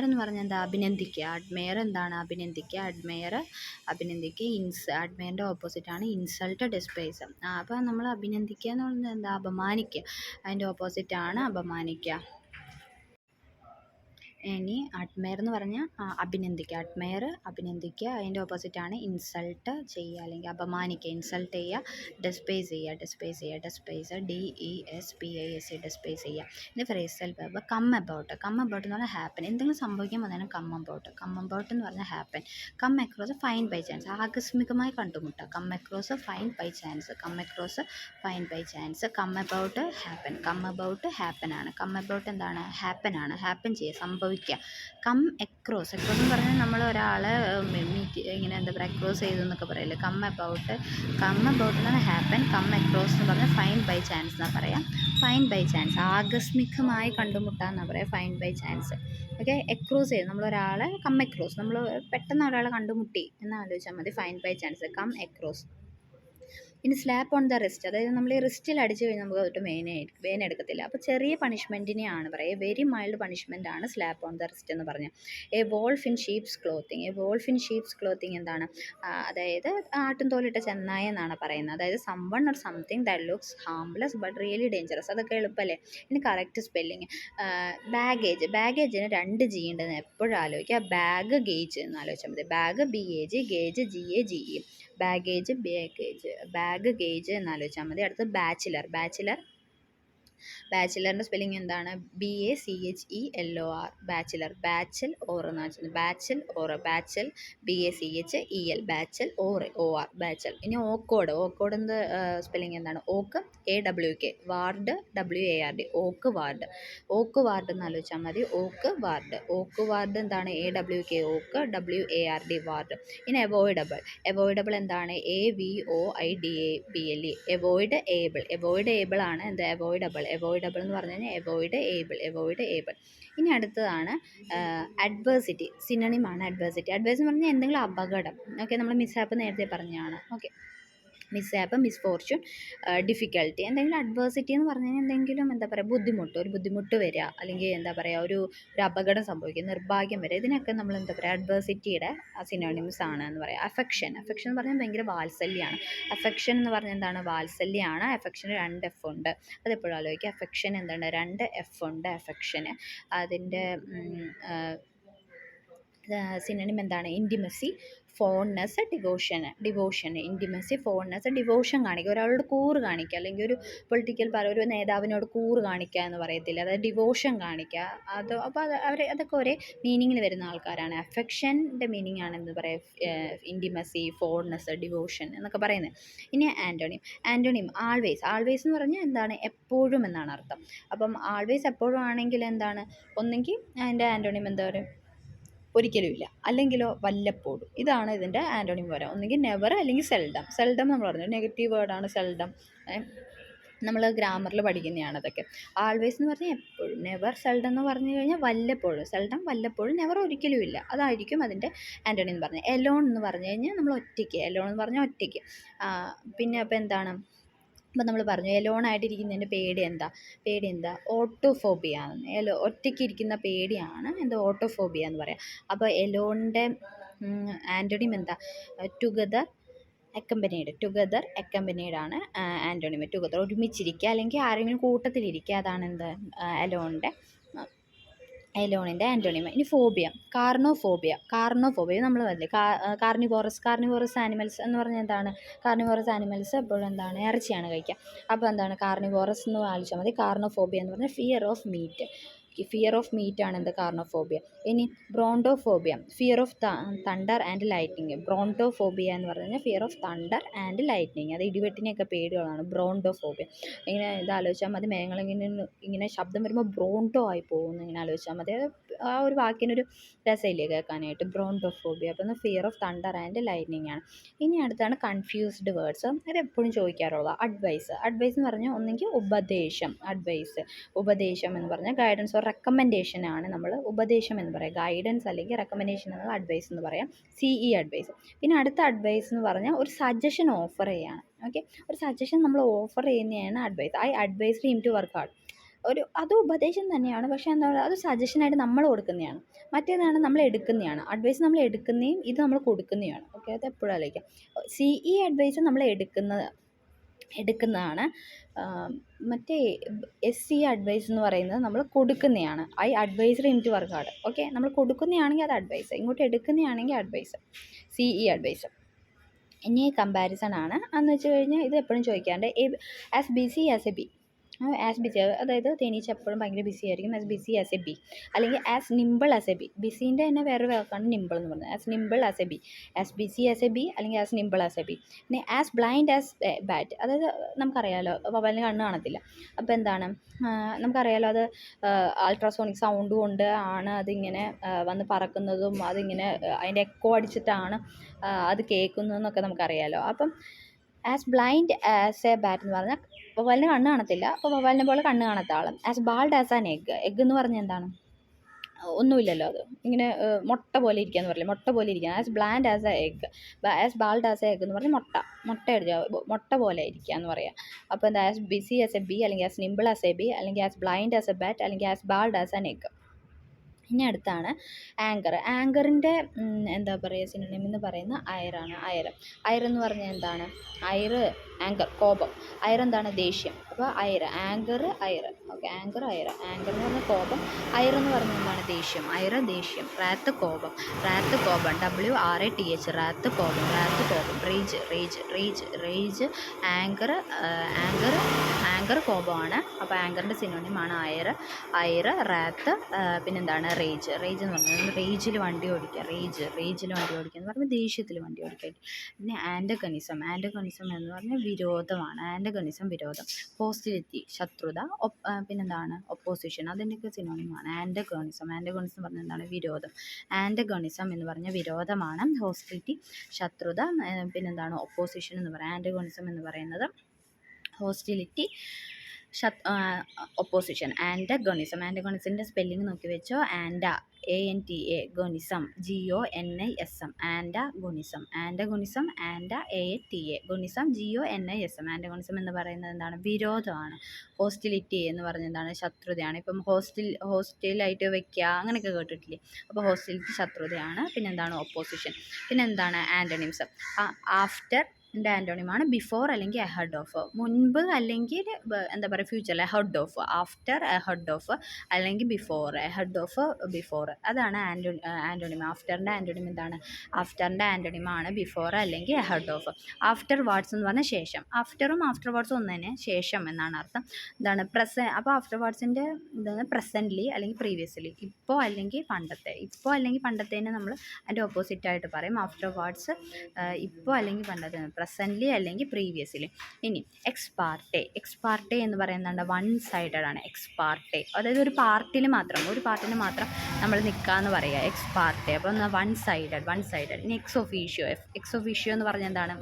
എന്ന് പറഞ്ഞാൽ എന്താ, അഭിനന്ദിക്കുക. അഡ്മയർ എന്താണ്, അഭിനന്ദിക്കുക. അഡ്മയറിൻ്റെ ഓപ്പോസിറ്റാണ് ഇൻസൾട്ട്, ഡിസ്പ്രൈസ്. അപ്പോൾ നമ്മൾ അഭിനന്ദിക്കുക എന്ന് പറഞ്ഞാൽ എന്താ, അപമാനിക്കുക. അതിൻ്റെ ഓപ്പോസിറ്റാണ് അപമാനിക്കുക. ഇനി അഡ്മയർ എന്ന് പറഞ്ഞാൽ അഭിനന്ദിക്കുക. അഭിനന്ദിക്കുക. അതിൻ്റെ ഓപ്പോസിറ്റാണ് ഇൻസൾട്ട് ചെയ്യുക അല്ലെങ്കിൽ അപമാനിക്കുക. ഇൻസൾട്ട് ചെയ്യുക. ഡെസ്പൈസ് DESPISE, ഡെസ്പൈസ് ചെയ്യുക. ഇനി ഫ്രേസൽ വെർബ് കം അബൌട്ട് എന്ന് പറഞ്ഞാൽ ഹാപ്പൻ. എന്തെങ്കിലും സംഭവിക്കാൻ വന്നാലും കം അബൌട്ട് എന്ന് പറഞ്ഞാൽ happen. Come across find by chance, ആകസ്മികമായി കണ്ടുമുട്ടുക. Come across find by chance. Come about happen ആണ്. കം അബൌട്ട് എന്താണ്, ഹാപ്പൻ ആണ്. ഹാപ്പൻ ചെയ്യുക, സംഭവിക്കുക. കം എക്രോസ് എന്ന് പറഞ്ഞാൽ നമ്മൾ ഒരാളെ ഇങ്ങനെ എന്താ പറയുക, എക്രോസ് ചെയ്തു എന്നൊക്കെ പറയില്ലേ. കം അബൌട്ട് എന്ന് പറഞ്ഞാൽ ഹാപ്പൻ. കം എക്രോസ് എന്ന് പറഞ്ഞാൽ ഫൈൻ ബൈ ചാൻസ് എന്നാണ് പറയാം. ഫൈൻ ബൈ ചാൻസ്, ആകസ്മികമായി കണ്ടുമുട്ടുക എന്നാണ് പറയുക. Fine by chance. Okay, across ചെയ്ത് നമ്മളൊരാളെ കം എക്രോസ്, നമ്മൾ പെട്ടെന്ന് ഒരാളെ കണ്ടുമുട്ടി എന്ന് ആലോചിച്ചാൽ മതി. Fine by chance, come across. ഇനി സ്ലാപ്പ് ഓൺ ദ റിസ്റ്റ്, അതായത് നമ്മൾ ഈ റിസ്റ്റിൽ അടിച്ച് കഴിഞ്ഞാൽ നമുക്ക് തൊട്ട് വെയിൻ എടുക്കത്തില്ല. അപ്പോൾ ചെറിയ പണിഷ്മെൻറ്റിനെയാണ് പറയുക. വെരി മൈൽഡ് പണിഷ്മെൻ്റ് ആണ് സ്ലാപ്പ് ഓൺ ദ റിസ്റ്റ് എന്ന് പറഞ്ഞാൽ. A wolf in sheeps clothing എന്താണ്, അതായത് ആട്ടുംതോലിട്ട ചെന്നായ എന്നാണ് പറയുന്നത്. അതായത് someone or something that looks harmless but really dangerous. അതൊക്കെ എളുപ്പമല്ലേ. ഇനി കറക്റ്റ് സ്പെല്ലിങ്. ബാഗേജിന് 2 G ഉണ്ടെന്ന് എപ്പോഴും ആലോചിക്കുക. ബാഗ് ഗേജ് എന്ന് ആലോചിച്ചാൽ മതി. Bag BAG, gage GAGE. Baggage എന്നാലോചിച്ചാൽ മതി. അടുത്ത് ബാച്ചിലറിൻ്റെ സ്പെല്ലിംഗ് എന്താണ്, BACHELOR, ബാച്ചിലർ. ബാച്ചൽ ഓർ എന്ന് വെച്ചാൽ ബാച്ചൽ BACHEL, ബാച്ചൽ OR, ബാച്ചൽ. ഇനി ഓക്കോഡ് എന്ത് സ്പെല്ലിംഗ് എന്താണ്, ഓക്ക് AWK, വാർഡ് WARD, ഓക്ക് വാർഡ് എന്ന് ആലോചിച്ചാൽ മതി. ഓക്ക് വാർഡ് എന്താണ്, AWK, ഓക്ക് WARD, വാർഡ്. ഇനി അവോയ്ഡബിൾ എന്താണ്, AVOIDABLE, അവോയ്ഡ് ഏബിൾ ആണ് എന്ത്, അവോയ്ഡബിൾ എന്ന് പറഞ്ഞു കഴിഞ്ഞാൽ അവോയ്ഡ് ഏബിൾ. ഇനി അടുത്തതാണ് അഡ്വേഴ്സിറ്റി. സിനോണിമാണ് അഡ്വേഴ്സിറ്റി എന്ന് പറഞ്ഞാൽ എന്തെങ്കിലും അപകടം. ഓക്കെ, നമ്മൾ മിസ്ഹാപ്പ് നേരത്തെ പറഞ്ഞതാണ്. Okay, മിസ്ഹാപ്പ്, misfortune, difficulty. എന്തെങ്കിലും അഡ്വേഴ്സിറ്റി എന്ന് പറഞ്ഞു കഴിഞ്ഞാൽ എന്തെങ്കിലും എന്താ പറയുക, ഒരു ബുദ്ധിമുട്ട് വരിക, അല്ലെങ്കിൽ എന്താ പറയുക, ഒരു അപകടം സംഭവിക്കുക, നിർഭാഗ്യം വരിക. ഇതിനൊക്കെ നമ്മൾ എന്താ പറയുക, അഡ്വേഴ്സിറ്റിയുടെ സിനോണിംസ് ആണ് എന്ന് പറയാം. അഫെക്ഷൻ എന്ന് പറഞ്ഞാൽ ഭയങ്കര വാത്സല്യമാണ്. അഫെക്ഷൻ എന്ന് പറഞ്ഞാൽ എന്താണ്, വാത്സല്യമാണ്. അഫെക്ഷന് 2 F ഉണ്ട്. അതെപ്പോഴും ആലോചിക്കുക. അഫെക്ഷൻ എന്താണ്, 2 F ഉണ്ട് അഫെക്ഷന്. അതിൻ്റെ സിനോണിം എന്താണ്, ഇൻറ്റിമസി, ഫോൺനെസ്, ഡിവോഷൻ. ഇൻറ്റിമസി, ഫോൺനെസ്, ഡിവോഷൻ കാണിക്കുക, ഒരാളോട് കൂറ് കാണിക്കുക, അല്ലെങ്കിൽ ഒരു ഒരു നേതാവിനോട് കൂറ് കാണിക്കുക എന്ന് പറയത്തില്ല, അതായത് ഡിവോഷൻ കാണിക്കുക. അപ്പോൾ അതൊക്കെ ഒരേ മീനിങ്ങിൽ വരുന്ന ആൾക്കാരാണ്. അഫെക്ഷൻ്റെ മീനിങ് ആണെന്ന് പറയാം, ഇൻറ്റിമസി, ഫോൺനെസ്, ഡിവോഷൻ എന്നൊക്കെ പറയുന്നത്. ഇനി ആൻറ്റോണിം ആൾവേസ് എന്ന് പറഞ്ഞാൽ എന്താണ്, എപ്പോഴും എന്നാണ് അർത്ഥം. അപ്പം ആൾവേസ് എപ്പോഴും ആണെങ്കിൽ എന്താണ്, ഒന്നെങ്കിൽ അതിൻ്റെ ആൻറ്റോണിം എന്താ പറയുക, ഒരിക്കലുമില്ല, അല്ലെങ്കിലോ വല്ലപ്പോഴും. ഇതാണ് ഇതിൻ്റെ ആൻറ്റോണിം വരാം. ഒന്നുകിൽ നെവർ, അല്ലെങ്കിൽ സെൽഡം നമ്മൾ പറഞ്ഞു, നെഗറ്റീവ് വേർഡാണ് സെൽഡം. നമ്മൾ ഗ്രാമറിൽ പഠിക്കുന്നതാണ് അതൊക്കെ. ആൾവേസ് എന്ന് പറഞ്ഞാൽ എപ്പോഴും, നെവർ, സെൽഡം എന്ന് പറഞ്ഞു കഴിഞ്ഞാൽ വല്ലപ്പോഴും. സെൽഡം, വല്ലപ്പോഴും, നെവർ ഒരിക്കലും ഇല്ല. അതായിരിക്കും അതിൻ്റെ ആൻറ്റോണിം എന്ന് പറഞ്ഞാൽ. എലോൺ എന്ന് പറഞ്ഞു കഴിഞ്ഞാൽ നമ്മൾ ഒറ്റയ്ക്ക്. ഒറ്റയ്ക്ക്. പിന്നെ അപ്പോൾ എന്താണ്, അപ്പോൾ നമ്മൾ പറഞ്ഞു എലോൺ ആയിട്ടിരിക്കുന്നതിൻ്റെ പേടി എന്താ, ഓട്ടോഫോബിയ. ഒറ്റയ്ക്ക് ഇരിക്കുന്ന പേടിയാണ് എന്ത്, ഓട്ടോഫോബിയ എന്ന് പറയാം. അപ്പോൾ എലോണിൻ്റെ ആൻറ്റോണിം എന്താ, ടുഗദർ അക്കമ്പനീഡ് ആണ് ആൻറ്റോണിം. ടുഗദർ, ഒരുമിച്ചിരിക്കുക, അല്ലെങ്കിൽ ആരെങ്കിലും കൂട്ടത്തിലിരിക്കുക, അതാണ് എന്ത്, എലോണിൻ്റെ ആൻറ്റോണിം. ഇനി ഫോബിയ, കാർണോഫോബിയ നമ്മൾ പറഞ്ഞില്ലേ, കാർണിവോറസ് ആനിമൽസ് എന്ന് പറഞ്ഞാൽ എന്താണ്, കാർണിവോറസ് ആനിമൽസ് എപ്പോഴും എന്താണ്, ഇറച്ചിയാണ് കഴിക്കുക. അപ്പോൾ എന്താണ്, കാർണിവോറസ് എന്ന് ആലോചിച്ചാൽ മതി. കാർണോഫോബിയ എന്ന് പറഞ്ഞാൽ ഫിയർ ഓഫ് മീറ്റ് ആണ് എന്ത്, കാർണോഫോബിയ. ഇനി brontophobia, fear of thunder and lightning. Brontophobia എന്ന് പറഞ്ഞു കഴിഞ്ഞാൽ fear of thunder and lightning, അത് ഇടിവെട്ടിനെയൊക്കെ പേടികളാണ് ബ്രോണ്ടോഫോബിയ. ഇങ്ങനെ ഇത് ആലോചിച്ചാൽ മതി. മേഘങ്ങളിങ്ങനെ ശബ്ദം വരുമ്പോൾ ബ്രോണ്ടോ ആയി പോകുന്നു, ഇങ്ങനെ ആലോചിച്ചാൽ മതി. അത് ആ ഒരു വാക്കിനൊരു രസമില്ലേ കേൾക്കാനായിട്ട്, ബ്രോണ്ടോഫോബിയ. അപ്പം fear of thunder and lightning ആണ്. ഇനി അടുത്താണ് കൺഫ്യൂസ്ഡ് വേർഡ്സ്. അത് എപ്പോഴും ചോദിക്കാറുള്ളത് അഡ്വൈസ്. അഡ്വൈസ് എന്ന് പറഞ്ഞാൽ ഒന്നെങ്കിൽ ഉപദേശം, അഡ്വൈസ്, ഉപദേശം എന്ന് പറഞ്ഞാൽ ഗൈഡൻസ് ഓർ റെക്കമെൻഡേഷൻ ആണ് നമ്മൾ ഉപദേശം എന്ന് പറയാം. ഗൈഡൻസ് അല്ലെങ്കിൽ റെക്കമെൻഡേഷൻ എന്നുള്ള അഡ്വൈസ് എന്ന് പറയാം, CE അഡ്വൈസ്. പിന്നെ അടുത്ത അഡ്വൈസ് എന്ന് പറഞ്ഞാൽ ഒരു സജഷൻ ഓഫർ ചെയ്യാണ്. ഓക്കെ, ഒരു സജഷൻ നമ്മൾ ഓഫർ ചെയ്യുന്നതാണ് advise. I advise him to work hard. അത് ഉപദേശം തന്നെയാണ്, പക്ഷേ എന്താ പറയുക, അത് സജഷനായിട്ട് നമ്മൾ കൊടുക്കുന്നതാണ്. മറ്റേതാണ് നമ്മൾ എടുക്കുന്നതാണ്. അഡ്വൈസ് നമ്മൾ എടുക്കുന്നതും ഇത് നമ്മൾ കൊടുക്കുന്നതാണ്. ഓക്കെ, അത് എപ്പോഴും ആലോചിക്കാം. CE അഡ്വൈസ് നമ്മൾ എടുക്കുന്നതാണ്. മറ്റേ SE അഡ്വൈസ് എന്ന് പറയുന്നത് നമ്മൾ കൊടുക്കുന്നതാണ്. I advise him to work hard. Okay, നമ്മൾ കൊടുക്കുന്നതാണെങ്കിൽ അത് അഡ്വൈസ്, ഇങ്ങോട്ട് എടുക്കുന്നതാണെങ്കിൽ അഡ്വൈസ്, CE അഡ്വൈസ്. ഇനി കമ്പാരിസൺ ആണ്. എന്ന് വെച്ച് കഴിഞ്ഞാൽ ഇത് എപ്പോഴും ചോദിക്കാറുണ്ട്, as busy as a bee. As busy, അതായത് തേനീച്ച എപ്പോഴും ഭയങ്കര ബിസി ആയിരിക്കും. As busy as a bee, അല്ലെങ്കിൽ as nimble as a bee. ബിസീൻ്റെ തന്നെ വേറെ വാക്കാണ് നിമ്പിൾ എന്ന് പറയുന്നത്. As nimble as a bee, as busy as a bee, അല്ലെങ്കിൽ as nimble as a B. പിന്നെ ആസ് ബ്ലൈൻഡ് ആസ് ബാറ്റ്, അതായത് നമുക്കറിയാമല്ലോ വവ്വാലിന് കണ്ണ് കാണത്തില്ല. അപ്പോൾ എന്താണ്, നമുക്കറിയാമല്ലോ അത് അൾട്രാസോണിക് സൗണ്ട് കൊണ്ട് ആണ് അതിങ്ങനെ വന്ന് പറക്കുന്നതും അതിങ്ങനെ അതിൻ്റെ എക്കോ അടിച്ചിട്ടാണ് അത് കേൾക്കുന്നതെന്നൊക്കെ നമുക്കറിയാമല്ലോ. അപ്പം as blind as a bat എന്ന് പറഞ്ഞാൽ വവ്വാലിന് കണ്ണ് കാണത്തില്ല, അപ്പോൾ വവ്വാലിനെ പോലെ കണ്ണ് കാണാത്ത ആളും. As bald as an egg. Egg എന്ന് പറഞ്ഞാൽ എന്താണ്, ഒന്നുമില്ലല്ലോ, അത് ഇങ്ങനെ മുട്ട പോലെ ഇരിക്കുക എന്ന് പറയില്ലേ, മുട്ട പോലെ ഇരിക്കുക. As bland as a egg, as bald as a egg എന്ന് പറഞ്ഞാൽ മുട്ട പോലെ ഇരിക്കുക എന്ന് പറയാം. അപ്പോൾ എന്താ, as busy as a bee, അല്ലെങ്കിൽ as nimble as a bee, അല്ലെങ്കിൽ as blind as a bat, അല്ലെങ്കിൽ as bald as an egg. ഇനി അടുത്താണ് ആങ്കർ. ആങ്കറിൻ്റെ എന്താ പറയുക, സിനോണിം എന്ന് പറയുന്ന അയറാണ്. അയർ എന്ന് പറഞ്ഞാൽ എന്താണ്, ആങ്കർ കോപം, അയർ എന്താണ്, ദേഷ്യം. അപ്പോൾ ആങ്കർ അയർ. ഓക്കെ, ആങ്കർ എന്ന് പറഞ്ഞാൽ കോപം, അയർ എന്ന് പറഞ്ഞാൽ എന്താണ്, ദേഷ്യം. ദേഷ്യം. റാത്ത് കോപം, WRATH, റാത്ത് കോപം. റേജ്. ആങ്കർ കോപമാണ്. അപ്പോൾ ആങ്കറിൻ്റെ സിനോണിമാണ് അയർ, റാത്ത്, പിന്നെന്താണ് റേജ് എന്ന് പറഞ്ഞാൽ റേജിൽ വണ്ടി ഓടിക്കുക. റേജിൽ വണ്ടി ഓടിക്കുക എന്ന് പറയുമ്പോൾ ദേഷ്യത്തിൽ വണ്ടി ഓടിക്കുക. പിന്നെ ആൻറ്റഗണിസം എന്ന് പറഞ്ഞാൽ വിരോധമാണ്. വിരോധം. ഹോസ്റ്റിലിറ്റി ശത്രുത. പിന്നെന്താണ് ഒപ്പോസിഷൻ, അതിൻ്റെയൊക്കെ സിനോണിമാണ് ആൻറ്റഗണിസം എന്ന് പറഞ്ഞാൽ എന്താണ്, വിരോധം. ആൻറ്റഗണിസം എന്ന് പറഞ്ഞാൽ വിരോധമാണ്. ഹോസ്റ്റിലിറ്റി ശത്രുത. പിന്നെന്താണ് ഒപ്പോസിഷൻ എന്ന് പറയുന്നത്. ആൻറ്റഗണിസം എന്ന് പറയുന്നത് ഹോസ്റ്റിലിറ്റി, ഒപ്പോസിഷൻ. ആൻറ്റഗണിസത്തിൻ്റെ സ്പെല്ലിംഗ് നോക്കി വെച്ചോ. ANTA, ഗണിസം, GONISM. ആൻറ്റഗണിസം, ANTA, ഗണിസം, GONISM. ആൻറ്റഗണിസം എന്ന് പറയുന്നത് എന്താണ്, വിരോധമാണ്. ഹോസ്റ്റിലിറ്റി എന്ന് പറയുന്നത് എന്താണ്, ശത്രുതയാണ്. ഇപ്പം ഹോസ്റ്റലായിട്ട് വെക്കുക അങ്ങനെയൊക്കെ കേട്ടിട്ടില്ലേ, അപ്പോൾ ഹോസ്റ്റിലിറ്റി ശത്രുതയാണ്. പിന്നെന്താണ് ഒപ്പോസിഷൻ. പിന്നെന്താണ് ആൻറ്റണിംസ്. ആഫ്റ്റർ ൻ്റെ ആൻറ്റോണിമാണ് ബിഫോർ അല്ലെങ്കിൽ അഹെഡ് ഓഫ്. മുൻപ് അല്ലെങ്കിൽ എന്താ പറയുക ഫ്യൂച്ചറിൽ. Ahead of, after, ahead of, അല്ലെങ്കിൽ ബിഫോർ, അഹെഡ് ഓഫ്, ബിഫോർ. അതാണ് ആൻറ്റോണിം. ആഫ്റ്ററിൻ്റെ ആൻറ്റോണിം എന്താണ്, ആഫ്റ്ററിൻ്റെ ആൻറ്റോണിമാണ് ബിഫോർ അല്ലെങ്കിൽ അഹെഡ് ഓഫ്. ആഫ്റ്റർ വാർഡ്സ് എന്ന് പറഞ്ഞാൽ ശേഷം. ആഫ്റ്ററും ആഫ്റ്റർ വാർഡ്സും ഒന്ന് തന്നെ, ശേഷം എന്നാണ് അർത്ഥം. എന്താണ് അപ്പോൾ ആഫ്റ്റർ വാർഡ്സിൻ്റെ എന്താണ്, പ്രസൻ്റ്ലി അല്ലെങ്കിൽ പ്രീവിയസ്ലി. ഇപ്പോൾ അല്ലെങ്കിൽ പണ്ടത്തേനെ നമ്മൾ അതിൻ്റെ ഓപ്പോസിറ്റായിട്ട് പറയും. ആഫ്റ്റർ വാർഡ്സ് ഇപ്പോൾ അല്ലെങ്കിൽ പണ്ടത്തെ, പ്രസൻ്റ്ലി അല്ലെങ്കിൽ പ്രീവിയസ്ലി. ഇനി എക്സ്പാർട്ടെ എന്ന് പറയുന്നത് വൺ സൈഡഡ് ആണ്. അതായത് ഒരു പാർട്ടിന് മാത്രം നമ്മൾ നിൽക്കാമെന്ന് പറയുക, എക്സ്പാർട്ടെ. അപ്പോൾ വൺ സൈഡഡ്. ഇനി എക്സ് ഒഫീഷ്യോ എന്ന് പറഞ്ഞാൽ എന്താണ്,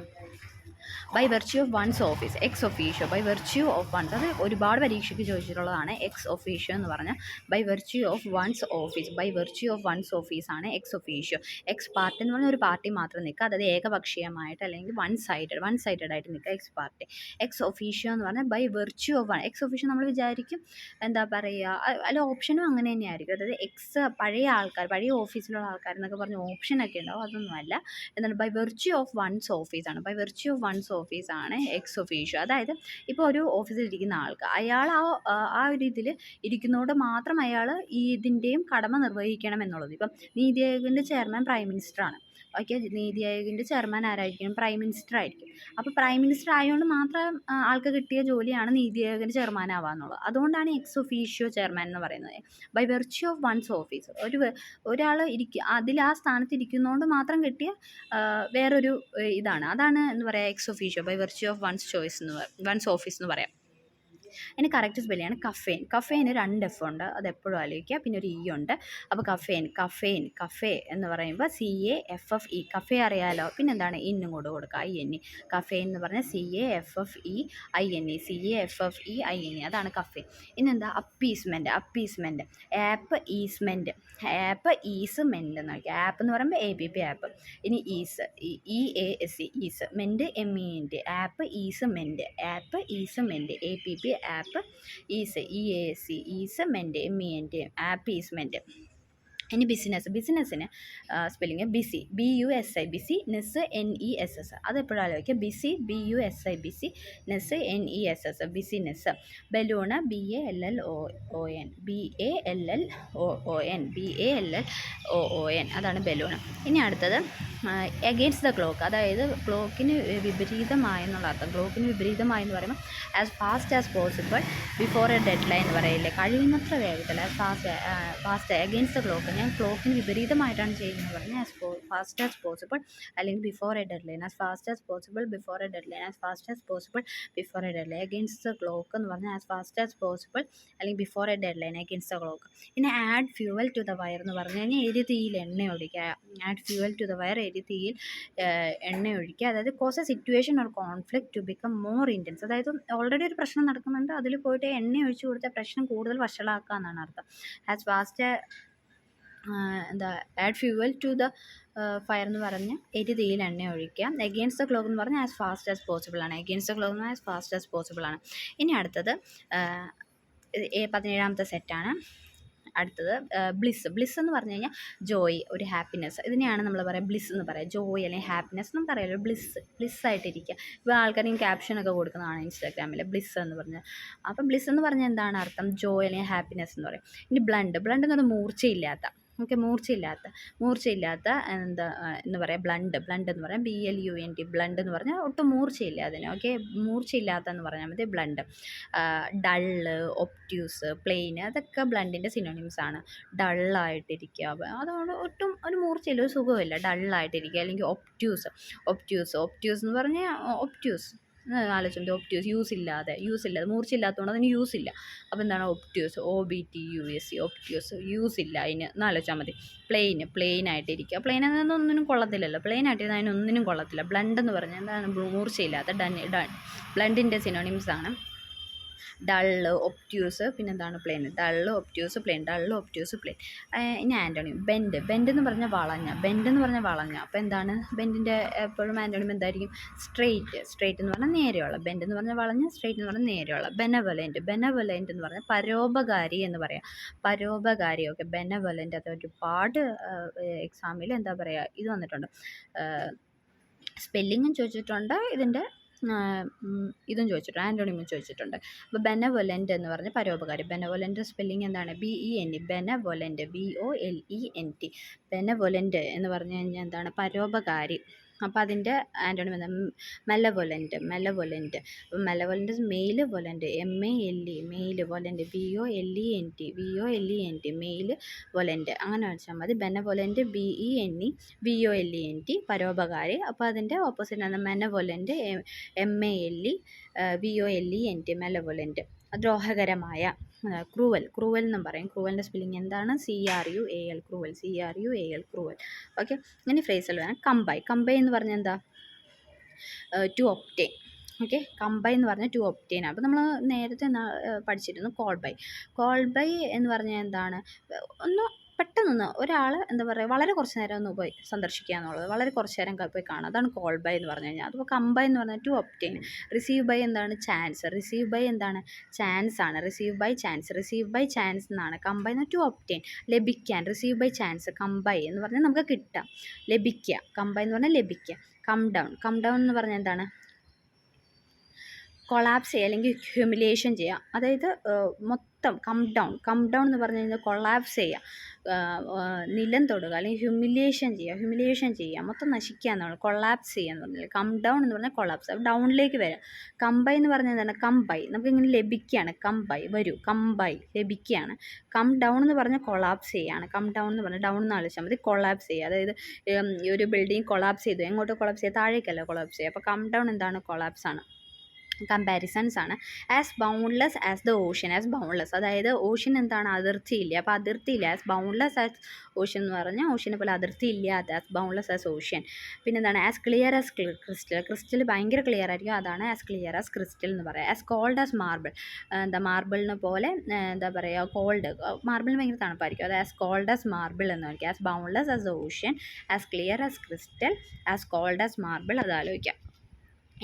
by virtue of one's office. Ex officio, by virtue of one's. അത് ഒരുപാട് പരീക്ഷയ്ക്ക് ചോദിച്ചിട്ടുള്ളതാണ്. എക്സ് ഒഫീഷ്യോ എന്ന് പറഞ്ഞാൽ by virtue of one's office ആണ് എക്സ് ഒഫീഷ്യോ. എക്സ് പാർട്ടി എന്ന് പറഞ്ഞാൽ ഒരു പാർട്ടി മാത്രം നിൽക്കുക, അതായത് ഏകപക്ഷീയമായിട്ട് അല്ലെങ്കിൽ വൺ സൈഡഡ് ആയിട്ട് നിൽക്കുക, എക്സ് പാർട്ടി. എക്സ് ഒഫീഷ്യോ എന്ന് പറഞ്ഞാൽ by virtue of one. Ex officio നമ്മൾ വിചാരിക്കും എന്താ പറയുക, അല്ല ഓപ്ഷനും അങ്ങനെ തന്നെയായിരിക്കും. അതായത് പഴയ ഓഫീസിലുള്ള ആൾക്കാർ എന്നൊക്കെ പറഞ്ഞ് ഓപ്ഷനൊക്കെ ഉണ്ടാവും, അതൊന്നുമല്ല. എന്താണ്, ബൈ വെർച്യൂ ഓഫ് വൺസ് ഓഫീസാണ്. ബൈ വെർച്യൂ ഓഫ് വൺസ് ഓഫീസാണ് എക്സ് ഒഫീഷ്യോ. അതായത് ഇപ്പോൾ ഒരു ഓഫീസിൽ ഇരിക്കുന്ന ആൾക്ക് അയാൾ ആ ഒരു ഇതിൽ ഇരിക്കുന്നതുകൊണ്ട് മാത്രം അയാൾ ഇതിൻ്റെയും കടമ നിർവഹിക്കണം എന്നുള്ളത്. ഇപ്പം നീതി ആയോഗിൻ്റെ ചെയർമാൻ പ്രൈം മിനിസ്റ്ററാണ്. ഓക്കെ, നീതി ആയോഗിൻ്റെ ചെയർമാൻ ആരായിരിക്കും, പ്രൈം മിനിസ്റ്റർ ആയിരിക്കും. അപ്പോൾ പ്രൈം മിനിസ്റ്റർ ആയതുകൊണ്ട് മാത്രം ആൾക്ക് കിട്ടിയ ജോലിയാണ് നീതി ആയോഗിൻ്റെ ചെയർമാൻ ആവുക എന്നുള്ളത്. അതുകൊണ്ടാണ് എക്സ് ഒഫീഷ്യോ ചെയർമാൻ എന്ന് പറയുന്നത്. By virtue of one's office, ഒരാൾ ആ സ്ഥാനത്ത് ഇരിക്കുന്നതുകൊണ്ട് മാത്രം കിട്ടിയ വേറൊരു ഇതാണ്. അതാണ് എന്ന് പറയുക ex officio, by virtue of one's office എന്ന് പറയാം. അതിന് കറക്റ്റ് സ്പെല്ലിയാണ് കഫേൻ. കഫേന് 2 എഫ് ഉണ്ട്, അത് എപ്പോഴും ആലോചിക്കുക. പിന്നെ ഒരു ഇ ഉണ്ട്. അപ്പോൾ കഫേ എന്ന് പറയുമ്പോൾ CAFFE, കഫേ അറിയാലോ. പിന്നെ എന്താണ് ഇന്നും കൂടെ കൊടുക്കുക, INE. കഫേ എന്ന് പറഞ്ഞാൽ CAFFEINE, CAFFEINE, അതാണ് കഫേ. ഇന്നെന്താ അപ്പീസ്മെൻറ്റ്. ആപ്പ് ഈസ്മെൻറ്റ് എന്ന് നോക്കുക. ആപ്പ് എന്ന് പറയുമ്പോൾ APP ആപ്പ്. ഇനി EASE ease, ment MENT, app easement APP app ease EASE ment MENT app easement. ഇനി ബിസിനസ്സിന് spelling busy, BUSI, business NESS, അതെപ്പോഴും ആലോചിക്കുക. Busy BUSI, business NESS, business. Balloon BALLON, അതാണ് ബലൂണ്. ഇനി അടുത്തത് എഗെയിൻസ്റ്റ് ദ ക്ലോക്ക്, അതായത് ക്ലോക്കിന് വിപരീതമായെന്നുള്ള അർത്ഥം. ക്ലോക്കിന് വിപരീതമായെന്ന് പറയുമ്പോൾ as fast as possible before a dead line എന്ന് പറയില്ലേ, കഴിയുന്നത്ര വേഗത്തിൽ. ഫാസ്റ്റ് എഗെയിൻസ്റ്റ് ദ ക്ലോക്ക്, ഞാൻ ക്ലോക്കിന് വിപരീതമായിട്ടാണ് ചെയ്യുന്നത് പറഞ്ഞാൽ ആസ് ഫാസ്റ്റ് ആസ് പോസിബിൾ, അല്ലെങ്കിൽ before a deadline. As fast as possible before a deadline, as fast as possible before a deadline. Against the clock എന്ന് പറഞ്ഞാൽ ആസ് ഫാസ്റ്റ് ആസ് പോസിബിൾ, അല്ലെങ്കിൽ before a deadline, against the clock. പിന്നെ add fuel to the fire എന്ന് പറഞ്ഞു കഴിഞ്ഞാൽ എരിതീയിൽ എണ്ണ ഒഴിക്കുക. Add fuel to the fire, എരിതീയിൽ എണ്ണ ഒഴിക്കുക. അതായത് cause a situation or conflict to become more intense. അതായത് ഓൾറെഡി ഒരു പ്രശ്നം നടക്കുന്നുണ്ട്, അതിൽ പോയിട്ട് എണ്ണ ഒഴിച്ച് കൊടുത്ത പ്രശ്നം കൂടുതൽ വഷളാക്കുക എന്നാണ് അർത്ഥം. As fast add fuel to the fire എന്ന് പറഞ്ഞ് എരിതീയിൽ എണ്ണ ഒഴിക്കുക. എഗെയിൻസ്റ്റ് ദ ക്ലോക്ക് എന്ന് പറഞ്ഞാൽ ആസ് ഫാസ്റ്റ് ആസ് പോസിബിൾ ആണ്. എഗെയിൻസ്റ്റ് ദ ക്ലോക്ക് എന്ന് പറഞ്ഞാൽ ആസ് ഫാസ്റ്റ് ആസ് പോസിബിൾ ആണ്. ഇനി അടുത്തത് 17ാമത്തെ സെറ്റാണ്. അടുത്തത് ബ്ലിസ് എന്ന് പറഞ്ഞു കഴിഞ്ഞാൽ ജോയ്, ഒരു ഹാപ്പിനെസ്. ഇതിനെയാണ് നമ്മൾ പറയുക ബ്ലിസ് എന്ന് പറയുക. ജോയ് അല്ലെങ്കിൽ ഹാപ്പിനെസ് നമുക്കറിയാലോ. ബ്ലിസ് ആയിട്ടിരിക്കുക. ഇപ്പോൾ ആൾക്കാരും ക്യാപ്ഷനൊക്കെ കൊടുക്കുന്നതാണ് ഇൻസ്റ്റാഗ്രാമിൽ ബ്ലിസ് എന്ന് പറഞ്ഞാൽ. അപ്പം ബ്ലിസ് എന്ന് പറഞ്ഞാൽ എന്താണ് അർത്ഥം? ജോയ് അല്ലെങ്കിൽ ഹാപ്പിനെസ് എന്ന് പറയും. ഇനി ബ്ലണ്ട് എന്ന് പറഞ്ഞാൽ മൂർച്ചയില്ലാത്ത, മൂർച്ചയില്ലാത്ത എന്ന് പറയാം ബ്ലണ്ട് എന്ന് പറയാം. BLUNT, ബ്ലണ്ട് എന്ന് പറഞ്ഞാൽ ഒട്ടും മൂർച്ചയില്ല അതിന്. മൂർച്ചയില്ലാത്ത എന്ന് പറഞ്ഞാൽ മതി ബ്ലണ്ട്. ഡള്ള്, ഒപ്റ്റ്യൂസ്, പ്ലെയിൻ, അതൊക്കെ ബ്ലണ്ടിൻ്റെ സിനോണിംസ് ആണ്. ഡള്ളായിട്ടിരിക്കുക, അതുകൊണ്ട് ഒട്ടും ഒരു മൂർച്ചയില്ല, ഒരു സുഖമില്ല, ഡള്ളായിട്ടിരിക്കുക. അല്ലെങ്കിൽ ഒപ്റ്റ്യൂസ് എന്ന് പറഞ്ഞാൽ ആലോചിച്ചത് ഒപ്റ്റ്യൂസ് ഇല്ലാതെ മൂർച്ചയില്ലാത്തതുകൊണ്ട് അതിന് യൂസ് ഇല്ല. അപ്പോൾ എന്താണ് ഒപ്റ്റ്യൂസ്, OBTUSE, ഒപ്റ്റ്യൂസ്, യൂസ് ഇല്ല അതിന് എന്ന് ആലോചിച്ചാൽ മതി. പ്ലെയിൻ ആയിട്ടിരിക്കുക. പ്ലെയിൻ എന്നൊന്നും ഒന്നിനും കൊള്ളത്തില്ലല്ലോ. പ്ലെയിൻ ആയിട്ടിരുന്നാൽ അതിനൊന്നിനും കൊള്ളത്തില്ല. ബ്ലണ്ട് എന്ന് പറഞ്ഞാൽ എന്താണ്? മൂർച്ചയില്ലാത്ത. ബ്ലണ്ടിൻ്റെ സിനോണിംസ് ആണ് ഡള്ള്, ഒപ്റ്റ്യൂസ്, പിന്നെന്താണ് പ്ലെയിൻ. Dull, obtuse, plain. ഇനി ആൻ്റോണിം ബെൻഡ് എന്ന് പറഞ്ഞാൽ വളഞ്ഞ. അപ്പോൾ എന്താണ് ബെൻഡിൻ്റെ എപ്പോഴും ആൻ്റോണിം എന്തായിരിക്കും? സ്ട്രെയിറ്റ് എന്ന് പറഞ്ഞാൽ നേരെയുള്ള. ബെൻഡ് എന്ന് പറഞ്ഞാൽ വളഞ്ഞ, സ്ട്രെയിറ്റ് എന്ന് പറഞ്ഞാൽ നേരെയുള്ള. ബെനവലൻറ്റ് എന്ന് പറഞ്ഞാൽ പരോപകാരി എന്ന് പറയാം. പരോപകാരി, ഓക്കെ. ബെനവലൻറ്റ്, അത് ഒരുപാട് എക്സാമിൽ എന്താ പറയുക ഇത് വന്നിട്ടുണ്ട്. സ്പെല്ലിങ്ങും ചോദിച്ചിട്ടുണ്ട്, ഇതിൻ്റെ ഇതും ചോദിച്ചിട്ടുണ്ട്, ആൻ്റോണിമും ചോദിച്ചിട്ടുണ്ട്. അപ്പോൾ ബെനവൊലൻ്റ് എന്ന് പറഞ്ഞ പരോപകാരി. ബെനവൊലൻ്റ് സ്പെല്ലിംഗ് എന്താണ്? BEN, ബെനവൊലൻ്റ്, BOLENT. ബെനവൊലൻ്റ് എന്ന് പറഞ്ഞു കഴിഞ്ഞാൽ എന്താണ്? പരോപകാരി. അപ്പോൾ അതിൻ്റെ ആൻ്റോണിം എന്താണ്? മെലവൊലൻ്റ്. അപ്പോൾ മെലവൊലൻ്റ് mail വൊലൻ്റ്, MALE, mail വൊലൻ്റ്, VOLENT, mail വൊലൻ്റ്, അങ്ങനെ വെച്ചാൽ മതി. ബെനവൊലൻ്റ് BENE, VOLENT, പരോപകാരി. അപ്പോൾ അതിൻ്റെ ഓപ്പോസിറ്റ് ആണ് മെനവൊലൻ്റ്, MALE, VOLENT, മെലവൊലൻ്റ്. ദ്രോഹകരമായ, ക്രൂവൽ എന്നും പറയും. ക്രൂവലിൻ്റെ സ്പെല്ലിംഗ് എന്താണ്? CRUAL, cruel. ഓക്കെ. ഇനി ഫ്രേസിൽ വേണം കമ്പൈ എന്ന് പറഞ്ഞാൽ എന്താ? To obtain. ഓക്കെ, കമ്പൈ എന്ന് പറഞ്ഞാൽ ടു ഒപ്റ്റെയിൻ. അപ്പോൾ നമ്മൾ നേരത്തെ പഠിച്ചിരുന്നു കോൾ ബൈ എന്ന് പറഞ്ഞാൽ എന്താണ്? പെട്ടെന്നൊന്ന് ഒരാൾ എന്താ പറയുക, വളരെ കുറച്ച് നേരം ഒന്ന് പോയി സന്ദർശിക്കുക എന്നുള്ളത്, വളരെ കുറച്ച് നേരം പോയി കാണുക, അതാണ് കോൾ ബൈ എന്ന് പറഞ്ഞു കഴിഞ്ഞാൽ. അപ്പോൾ കമ്പൈ എന്ന് പറഞ്ഞാൽ ടു ഒപ്റ്റെയിൻ. റിസീവ് ബൈ എന്താണ്? എന്താണ്? ചാൻസ് ആണ്. റിസീവ് ബൈ ചാൻസ് എന്നാണ്. കമ്പൈ എന്ന് ടു ഒപ്റ്റെയിൻ, ലഭിക്കാൻ. റിസീവ് ബൈ ചാൻസ്, കമ്പൈ എന്ന് പറഞ്ഞാൽ നമുക്ക് കിട്ടാം, ലഭിക്കുക. കമ്പൈ എന്ന് പറഞ്ഞാൽ ലഭിക്കുക. കം ഡൗൺ എന്ന് പറഞ്ഞാൽ എന്താണ്? കൊളാപ്സ് ചെയ്യുക അല്ലെങ്കിൽ ഹ്യൂമിലിയേഷൻ ചെയ്യുക. അതായത് മൊത്തം കം ഡൗൺ എന്ന് പറഞ്ഞു കഴിഞ്ഞാൽ കൊളാപ്സ് ചെയ്യുക, നിലം തൊടുക, അല്ലെങ്കിൽ ഹ്യൂമിലിയേഷൻ ചെയ്യുക, മൊത്തം നശിക്കുക എന്നാണ് കൊളാപ്സ് ചെയ്യുക എന്ന് പറഞ്ഞാൽ. കം ഡൗൺ എന്ന് പറഞ്ഞാൽ കൊളാപ്സ്, ഡൗണിലേക്ക് വരിക. കമ്പൈ എന്ന് പറഞ്ഞാൽ എന്താണ്? കമ്പൈ, നമുക്കിങ്ങനെ ലഭിക്കുകയാണ്. കമ്പൈ ലഭിക്കുകയാണ്. കം ഡൗൺ എന്ന് പറഞ്ഞാൽ കൊളാപ്സ് ചെയ്യുകയാണ്. കം ഡൗൺ എന്ന് പറഞ്ഞാൽ ഡൗൺ എന്ന് ആലോചിച്ചാൽ മതി, കൊളാപ്സ് ചെയ്യുക. അതായത് ഒരു ബിൽഡിംഗ് കൊളാപ്സ് ചെയ്തു, എങ്ങോട്ട് കൊളാപ്സ് ചെയ്യുക? താഴേക്കല്ല കൊളാപ്സ് ചെയ്യുക. അപ്പോൾ കം ഡൗൺ എന്താണ്? കൊളാപ്സ് ആണ്. കമ്പാരിസൺസ് ആണ്. As boundless as the ocean, as boundless അതായത് ഓഷ്യൻ എന്താണ്, അതിർത്തിയില്ല. അപ്പോൾ അതിർത്തിയില്ല. ആസ് ബൗണ്ട്ലെസ് ആസ് ഓഷ്യൻ എന്ന് പറഞ്ഞാൽ ഓഷ്യനെ പോലെ അതിർത്തിയില്ലാത്ത, ആസ് ബൗണ്ട്ലെസ് ആസ് ഓഷ്യൻ. പിന്നെ എന്താണ്, as clear as crystal, crystal ഭയങ്കര ക്ലിയർ ആയിരിക്കും, അതാണ് ആസ് ക്ലിയർ ആസ് ക്രിസ്റ്റൽ എന്ന് പറയുക. ആസ് കോൾഡ് ആസ് മാർബിൾ, എന്താ മാർബിളിനെ പോലെ എന്താ പറയുക, കോൾഡ്, മാർബിളിന് ഭയങ്കര തണുപ്പായിരിക്കും, അത് ആസ് കോൾഡ് ആസ് മാർബിൾ എന്ന് പറയുക. As boundless as ocean, as clear as crystal, as cold as marble, അത് ആലോചിക്കാം.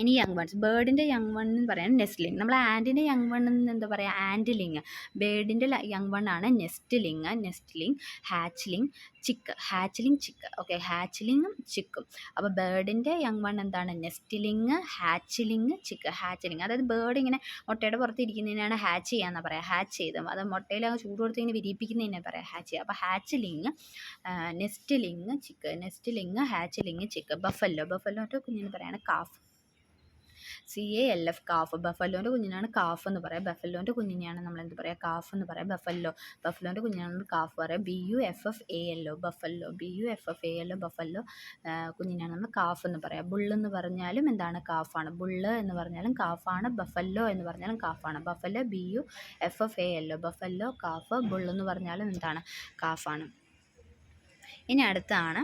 ഇനി യങ് വൺസ്, ബേർഡിൻ്റെ യങ് വൺ എന്ന് പറയാൻ നെസ്റ്റ്ലിങ്. നമ്മൾ ആൻറ്റിൻ്റെ യങ് വൺ എന്ന് എന്താ പറയുക, ആൻറ്റിലിങ്. ബേർഡിൻ്റെ യങ് വൺ ആണ് നെസ്റ്റ്ലിങ്, നെസ്റ്റ്ലിങ്. ഹാച്ച്ലിങ്, ചിക്ക്, ഹാച്ച്ലിങ് ചിക്ക്. ഓക്കെ, ഹാച്ച്ലിങ്ങും ചിക്കും. അപ്പോൾ ബേർഡിൻ്റെ യങ് വൺ എന്താണ്, നെസ്റ്റ്ലിങ്, ഹാച്ച്ലിങ്, ചിക്ക്. ഹാച്ച്ലിങ് അതായത് ബേർഡ് ഇങ്ങനെ മുട്ടയുടെ പുറത്ത് ഇരിക്കുന്നതിനാണ് ഹാച്ച് ചെയ്യാന്ന് പറയാം, ഹാച്ച് ചെയ്ത് അത് മുട്ടയിൽ ചൂട് കൊടുത്ത് ഇങ്ങനെ വിരിയിപ്പിക്കുന്നതിനെ പറയാം ഹാച്ച് ചെയ്യുക. അപ്പോൾ ഹാച്ച്ലിങ്, നെസ്റ്റ്ലിങ്, ചിക്ക്. നെസ്റ്റ്ലിങ്, ഹാച്ച്ലിങ്, ചിക്ക്. ബഫല്ലോ, ബഫല്ലോൻ്റെ കുഞ്ഞിന് പറയാണ് കാഫ്, CALF, കാഫ്. ബഫല്ലോൻ്റെ കുഞ്ഞിനാണ് കാഫ് എന്ന് പറയുക. ബഫല്ലോൻ്റെ കുഞ്ഞിനെയാണ് നമ്മൾ എന്ത് പറയുക, കാഫ് എന്ന് പറയാം. ബഫല്ലോ, ബഫല്ലോൻ്റെ കുഞ്ഞിനാണ് നമ്മൾ കാഫ് പറയുക. BUFFALO, buffalo. BUFFALO, ബഫല്ലോ കുഞ്ഞിനാണ് നമ്മൾ കാഫ് എന്ന് പറയാം. ബുള്ളെന്ന് പറഞ്ഞാലും എന്താണ്, കാഫാണ്. ബുള്ള് എന്ന് പറഞ്ഞാലും കാഫാണ്. ബഫല്ലോ എന്ന് പറഞ്ഞാലും കാഫാണ്. Buffalo, BUFFALO, buffalo, calf. ബുള്ളെന്ന് പറഞ്ഞാലും എന്താണ്, കാഫാണ്. ഇനി അടുത്താണ്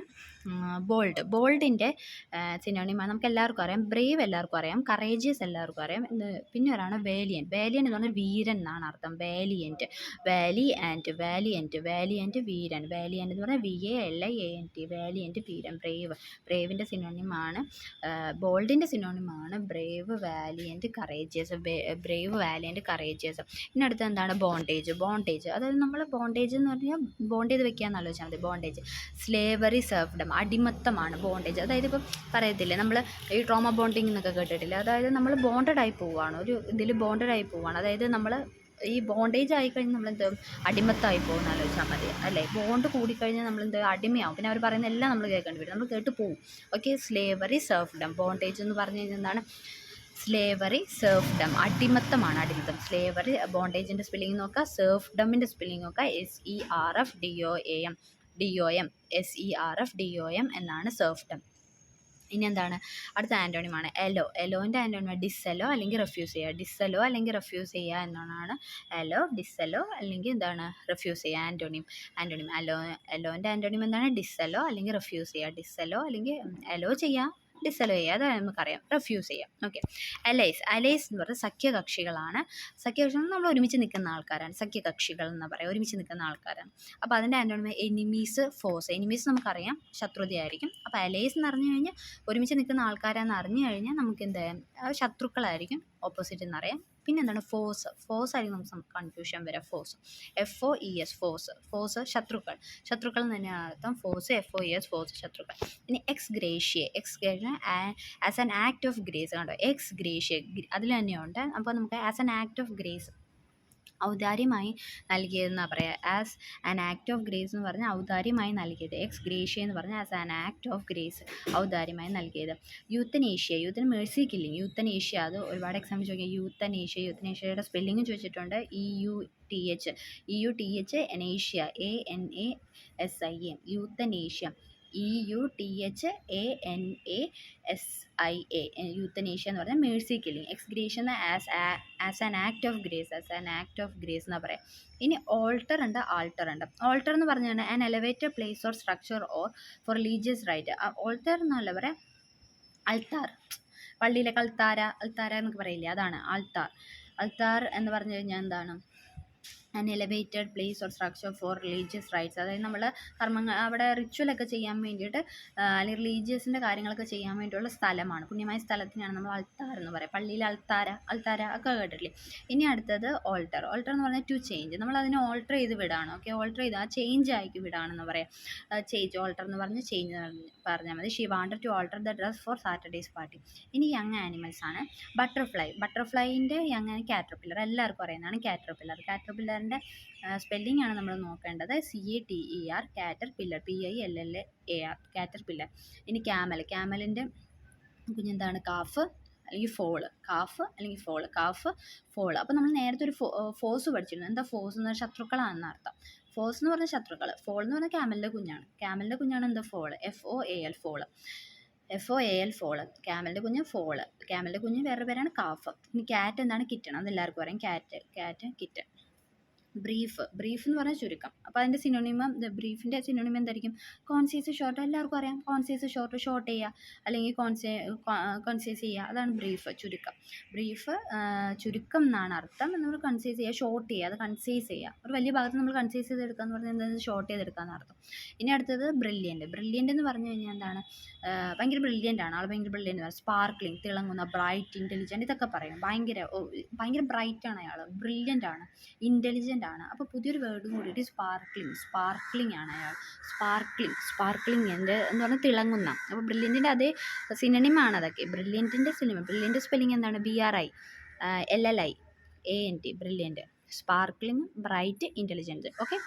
ബോൾഡ്. ബോൾഡിൻ്റെ സിനോണിമ നമുക്ക് എല്ലാവർക്കും അറിയാം. ബ്രേവ് എല്ലാവർക്കും അറിയാം. കറേജിയസ് എല്ലാവർക്കും അറിയാം. പിന്നെ ഒരാണ് വേലിയൻ. വേലിയൻ എന്ന് പറഞ്ഞാൽ വീരൻ എന്നാണ് അർത്ഥം. വാലിയൻറ്റ്, വാലിയൻറ്റ്, വാലിയൻറ്റ്, വാലിയൻറ്റ്, വീരൻ. വാലിയൻറ്റ് എന്ന് പറഞ്ഞാൽ VALIANT, വാലിയൻറ്റ്, വീരൻ. ബ്രേവ്, ബ്രേവിൻ്റെ സിനോണിമാണ്. ബോൾഡിൻ്റെ സിനോണിമാണ് brave, valiant, courageous. Brave, valiant, courageous. ഇനി അടുത്ത് എന്താണ്, ബോണ്ടേജ്. ബോണ്ടേജ് അതായത് നമ്മൾ ബോണ്ടേജ് എന്ന് പറഞ്ഞാൽ ബോണ്ട് ചെയ്ത് വെക്കാമെന്ന് ആലോചിച്ചാൽ മതി. ബോണ്ടേജ്, സ്ലേവറി, സെർഫ്ഡം, അടിമത്തമാണ് ബോണ്ടേജ്. അതായത് ഇപ്പോൾ പറയത്തില്ലേ നമ്മൾ ഈ ട്രോമ ബോണ്ടിങ് എന്നൊക്കെ കേട്ടിട്ടില്ല, അതായത് നമ്മൾ ബോണ്ടഡായി പോവുകയാണ്, ഒരു ഇതിൽ ബോണ്ടഡായി പോവുകയാണ്. അതായത് നമ്മൾ ഈ ബോണ്ടേജ് ആയിക്കഴിഞ്ഞാൽ നമ്മളെന്ത് അടിമത്തമായി പോകുന്ന ആലോചിച്ചാൽ മതി, അല്ലേ? ബോണ്ട് കൂടിക്കഴിഞ്ഞാൽ നമ്മളെന്ത് അടിമയാവും. പിന്നെ അവർ പറയുന്ന എല്ലാം നമ്മൾ കേൾക്കേണ്ടി വരും, നമ്മൾ കേട്ട് പോവും. Okay, slavery, സെർഫ്ഡം. ബോണ്ടേജ് എന്ന് പറഞ്ഞു കഴിഞ്ഞാൽ എന്താണ്, സ്ലേവറി, സെർഫ്ഡം, അടിമത്തമാണ്, അടിമത്തം. സ്ലേവറി, ബോണ്ടേജിൻ്റെ സ്പെല്ലിംഗ് നോക്കുക, സെർഫ്ഡമിൻ്റെ സ്പെല്ലിംഗ് നോക്കുക, SERFDOAM, SERFDOM എന്നാണ് സെർഫ്ഡം. ഇനി എന്താണ്, അടുത്ത ആൻറ്റോണിമാണ് എലോ. എലോൻ്റെ ആൻറ്റോണിമ ഡിസ്സെലോ അല്ലെങ്കിൽ റെഫ്യൂസ് ചെയ്യുക. ഡിസ്സെലോ അല്ലെങ്കിൽ റെഫ്യൂസ് ചെയ്യുക എന്നാണ് എലോ, ഡിസ്സെലോ അല്ലെങ്കിൽ എന്താണ്, റെഫ്യൂസ് ചെയ്യുക. ആൻറ്റോണിം എലോൻ്റെ ആൻറ്റോണിം എന്താണ്, ഡിസ്സെലോ അല്ലെങ്കിൽ റെഫ്യൂസ് ചെയ്യുക. ഡിസ്സെലോ അല്ലെങ്കിൽ എലോ ചെയ്യുക, ഡിസലോ ചെയ്യുക, അത് നമുക്കറിയാം. റെഫ്യൂസ് ചെയ്യാം. ഓക്കെ, അലൈസ്. അലൈസ് എന്ന് പറഞ്ഞാൽ സഖ്യകക്ഷികളാണ്. സഖ്യകക്ഷികൾ നമ്മൾ ഒരുമിച്ച് നിൽക്കുന്ന ആൾക്കാരാണ്. സഖ്യകക്ഷികൾ എന്ന് പറയാം, ഒരുമിച്ച് നിൽക്കുന്ന ആൾക്കാരാണ്. അപ്പോൾ അതിൻ്റെ ആൻറ്റോണിമ എനിമീസ്, ഫോഴ്സ്. എനിമീസ് നമുക്കറിയാം ശത്രുതയായിരിക്കും. അപ്പോൾ അലൈസ് എന്ന് പറഞ്ഞു കഴിഞ്ഞാൽ ഒരുമിച്ച് നിൽക്കുന്ന ആൾക്കാരാണെന്ന് അറിഞ്ഞു കഴിഞ്ഞാൽ നമുക്ക് എന്താ, ശത്രുക്കളായിരിക്കും ഓപ്പോസിറ്റ് എന്നറിയാം. പിന്നെ എന്താണ്, ഫോഴ്സ്. ഫോഴ്സ് ആയിരിക്കും നമുക്ക് കൺഫ്യൂഷൻ വരാം. Force, FOES, force. ഫോഴ്സ് ശത്രുക്കൾ, ശത്രുക്കൾ എന്ന് തന്നെയാണ് അർത്ഥം. ഫോഴ്സ്, FOES, ഫോഴ്സ്, ശത്രുക്കൾ. ഇനി X gratia. X gratia as an act of grace. കണ്ടോ, എക്സ് ഗ്രേഷ്യ അതിൽ തന്നെയുണ്ട്. അപ്പോൾ നമുക്ക് as an act of grace, ഔദാര്യമായി നൽകിയതെന്നാണ് പറയുക. As an act of grace എന്ന് പറഞ്ഞാൽ ഔദാര്യമായി നൽകിയത്. എക്സ് ഗ്രേഷ്യ എന്ന് പറഞ്ഞാൽ as an act of grace, ഔദാര്യമായി നൽകിയത്. Euthanasia, യൂത്തിന് Mercy killing. യൂത്തനേഷ്യ, അത് ഒരുപാട് എക്സാമ്പിൾ ചോദിക്കാം. യൂത്തനേഷ്യ, യൂത്തനേഷ്യയുടെ സ്പെല്ലിങ് ചോദിച്ചിട്ടുണ്ട്. EUTH, എനേഷ്യ, ANASIA, euthanasia. EUTHANASIA, euthanasia എന്ന് പറഞ്ഞാൽ Mercy killing. X gratia as an act of grace, as an act of grace എന്നാ പറയാം. ഇനി ഓൾട്ടർ ഉണ്ട്, ആൾട്ടർ ഉണ്ട്. ഓൾട്ടർ എന്ന് പറഞ്ഞാൽ an elevated place or structure or for religious rite. Altar എന്നല്ല പറയാം, അൾത്താർ. പള്ളിയിലൊക്കെ അൾത്താര എന്നൊക്കെ പറയില്ലേ, അതാണ് ആൾത്താർ. അൾത്താർ എന്ന് പറഞ്ഞു കഴിഞ്ഞാൽ എന്താണ്, an elevated place or structure four religious rights. അതായത് നമ്മൾ കർമ്മങ്ങൾ അവിടെ റിച്വലൊക്കെ ചെയ്യാൻ വേണ്ടിയിട്ട് അല്ലെങ്കിൽ റിലീജിയസിൻ്റെ കാര്യങ്ങളൊക്കെ ചെയ്യാൻ വേണ്ടിയുള്ള സ്ഥലമാണ്, പുണ്യമായ സ്ഥലത്തിനാണ് നമ്മൾ അൾത്താർ എന്ന് പറയുക. പള്ളിയിൽ അൾത്താര ഒക്കെ കേട്ടിട്ടില്ലേ. ഇനി അടുത്തത് ഓൾട്ടർ. ഓൾട്ടർ എന്ന് പറഞ്ഞാൽ ടു ചേഞ്ച്, നമ്മൾ അതിനെ ഓൾട്ടർ ചെയ്ത് വിടാണ്. ഓക്കെ, ഓൾട്ടർ ചെയ്ത് ആ ചേഞ്ച് ആക്കി വിടാണെന്ന് പറയാം. ചേഞ്ച്, ഓൾട്ടർ എന്ന് പറഞ്ഞ് ചേഞ്ച് പറഞ്ഞാൽ മതി. She wanted to alter the dress for Saturday's party. ഇനി യങ് ആനിമൽസ് ആണ്. ബട്ടർഫ്ലൈൻ്റെ യങ് ആണ് കാറ്റർപില്ലർ, എല്ലാവർക്കും അറിയുന്നതാണ് കാറ്റർപില്ലർ. കാറ്റർപില്ലറിൻ്റെ സ്പെല്ലിംഗ് ആണ് നമ്മൾ നോക്കേണ്ടത്. CATER, caterpillar, PILLAR, caterpillar. ഇനി ക്യാമലിൻ്റെ കുഞ്ഞെന്താണ്, കാഫ് അല്ലെങ്കിൽ ഫോള്. Calf, fall. അപ്പോൾ നമ്മൾ നേരത്തെ ഒരു ഫോഴ്സ് പഠിച്ചിരുന്നു. എന്താ ഫോഴ്സ് എന്ന് പറഞ്ഞാൽ ശത്രുക്കളാണെന്ന് അർത്ഥം. ഫോഴ്സ് എന്ന് പറഞ്ഞാൽ ശത്രുക്കൾ, ഫോൾ എന്ന് പറഞ്ഞാൽ ക്യാമലിൻ്റെ കുഞ്ഞാണ് എന്താ, foal, FOAL, foal. FOAL foal. ക്യാമലിൻ്റെ കുഞ്ഞ് ഫോള്. ക്യാമലിൻ്റെ കുഞ്ഞ് വേറെ പേരാണ് കാഫ്. ഇനി ക്യാറ്റ് എന്താണ്? കിറ്റൺ. അത് എല്ലാവർക്കും പറയും. Cat kitten. ബ്രീഫ് എന്ന് പറഞ്ഞാൽ ചുരുക്കം. അപ്പോൾ അതിൻ്റെ സിനോണിമം, ബ്രീഫിൻ്റെ സിനോണിമം എന്തായിരിക്കും? കോൺസൈസ് ഷോർട്ട്. എല്ലാവർക്കും അറിയാം. കോൺസൈസ് ഷോർട്ട് ചെയ്യുക, അല്ലെങ്കിൽ കോൺസൈസ് ചെയ്യുക, അതാണ് ബ്രീഫ്, ചുരുക്കം. ബ്രീഫ് ചുരുക്കം എന്നാണ് അർത്ഥം. നമ്മൾ കൺസൈസ് ചെയ്യുക, ഷോർട്ട് ചെയ്യുക, അത് കൺസൈസ് ചെയ്യുക. ഒരു വലിയ ഭാഗത്ത് നമ്മൾ കൺസൈസ് ചെയ്തെടുക്കുക എന്ന് പറഞ്ഞാൽ എന്താ? ഷോർട്ട് ചെയ്തെടുക്കാമെന്ന് അർത്ഥം. ഇനി അടുത്തത് ബ്രില്യൻ്റ് എന്ന് പറഞ്ഞു കഴിഞ്ഞാൽ എന്താണ്? ഭയങ്കര ബ്രില്യൻ്റ് ആണ് ആൾ, ഭയങ്കര ബ്രില്യൻ്റ് ആണ്. സ്പാർക്ലിംഗ്, തിളങ്ങുന്ന, ബ്രൈറ്റ്, ഇൻ്റലിജൻറ്റ്, ഇതൊക്കെ പറയും. ഭയങ്കര ബ്രൈറ്റ് ആണ് അയാൾ, ബ്രില്യൻ്റ് ആണ്, ഇൻ്റലിജൻ്റ് ആണ്. അപ്പോൾ പുതിയൊരു വേർഡും കൂടിയിട്ട് സ്പാർക്ലിംഗ് ആണ് അയാൾ. സ്പാർക്ലിംഗ് എന്ന് പറഞ്ഞാൽ തിളങ്ങുന്ന. അപ്പോൾ ബ്രില്യൻറ്റിൻ്റെ അതേ സിനണിമാണ് അതൊക്കെ. ബ്രില്യൻറ്റിൻ്റെ സ്പെല്ലിംഗ് എന്താണ്? BRILLIANT, brilliant. Sparkling, bright, intelligent. Okay.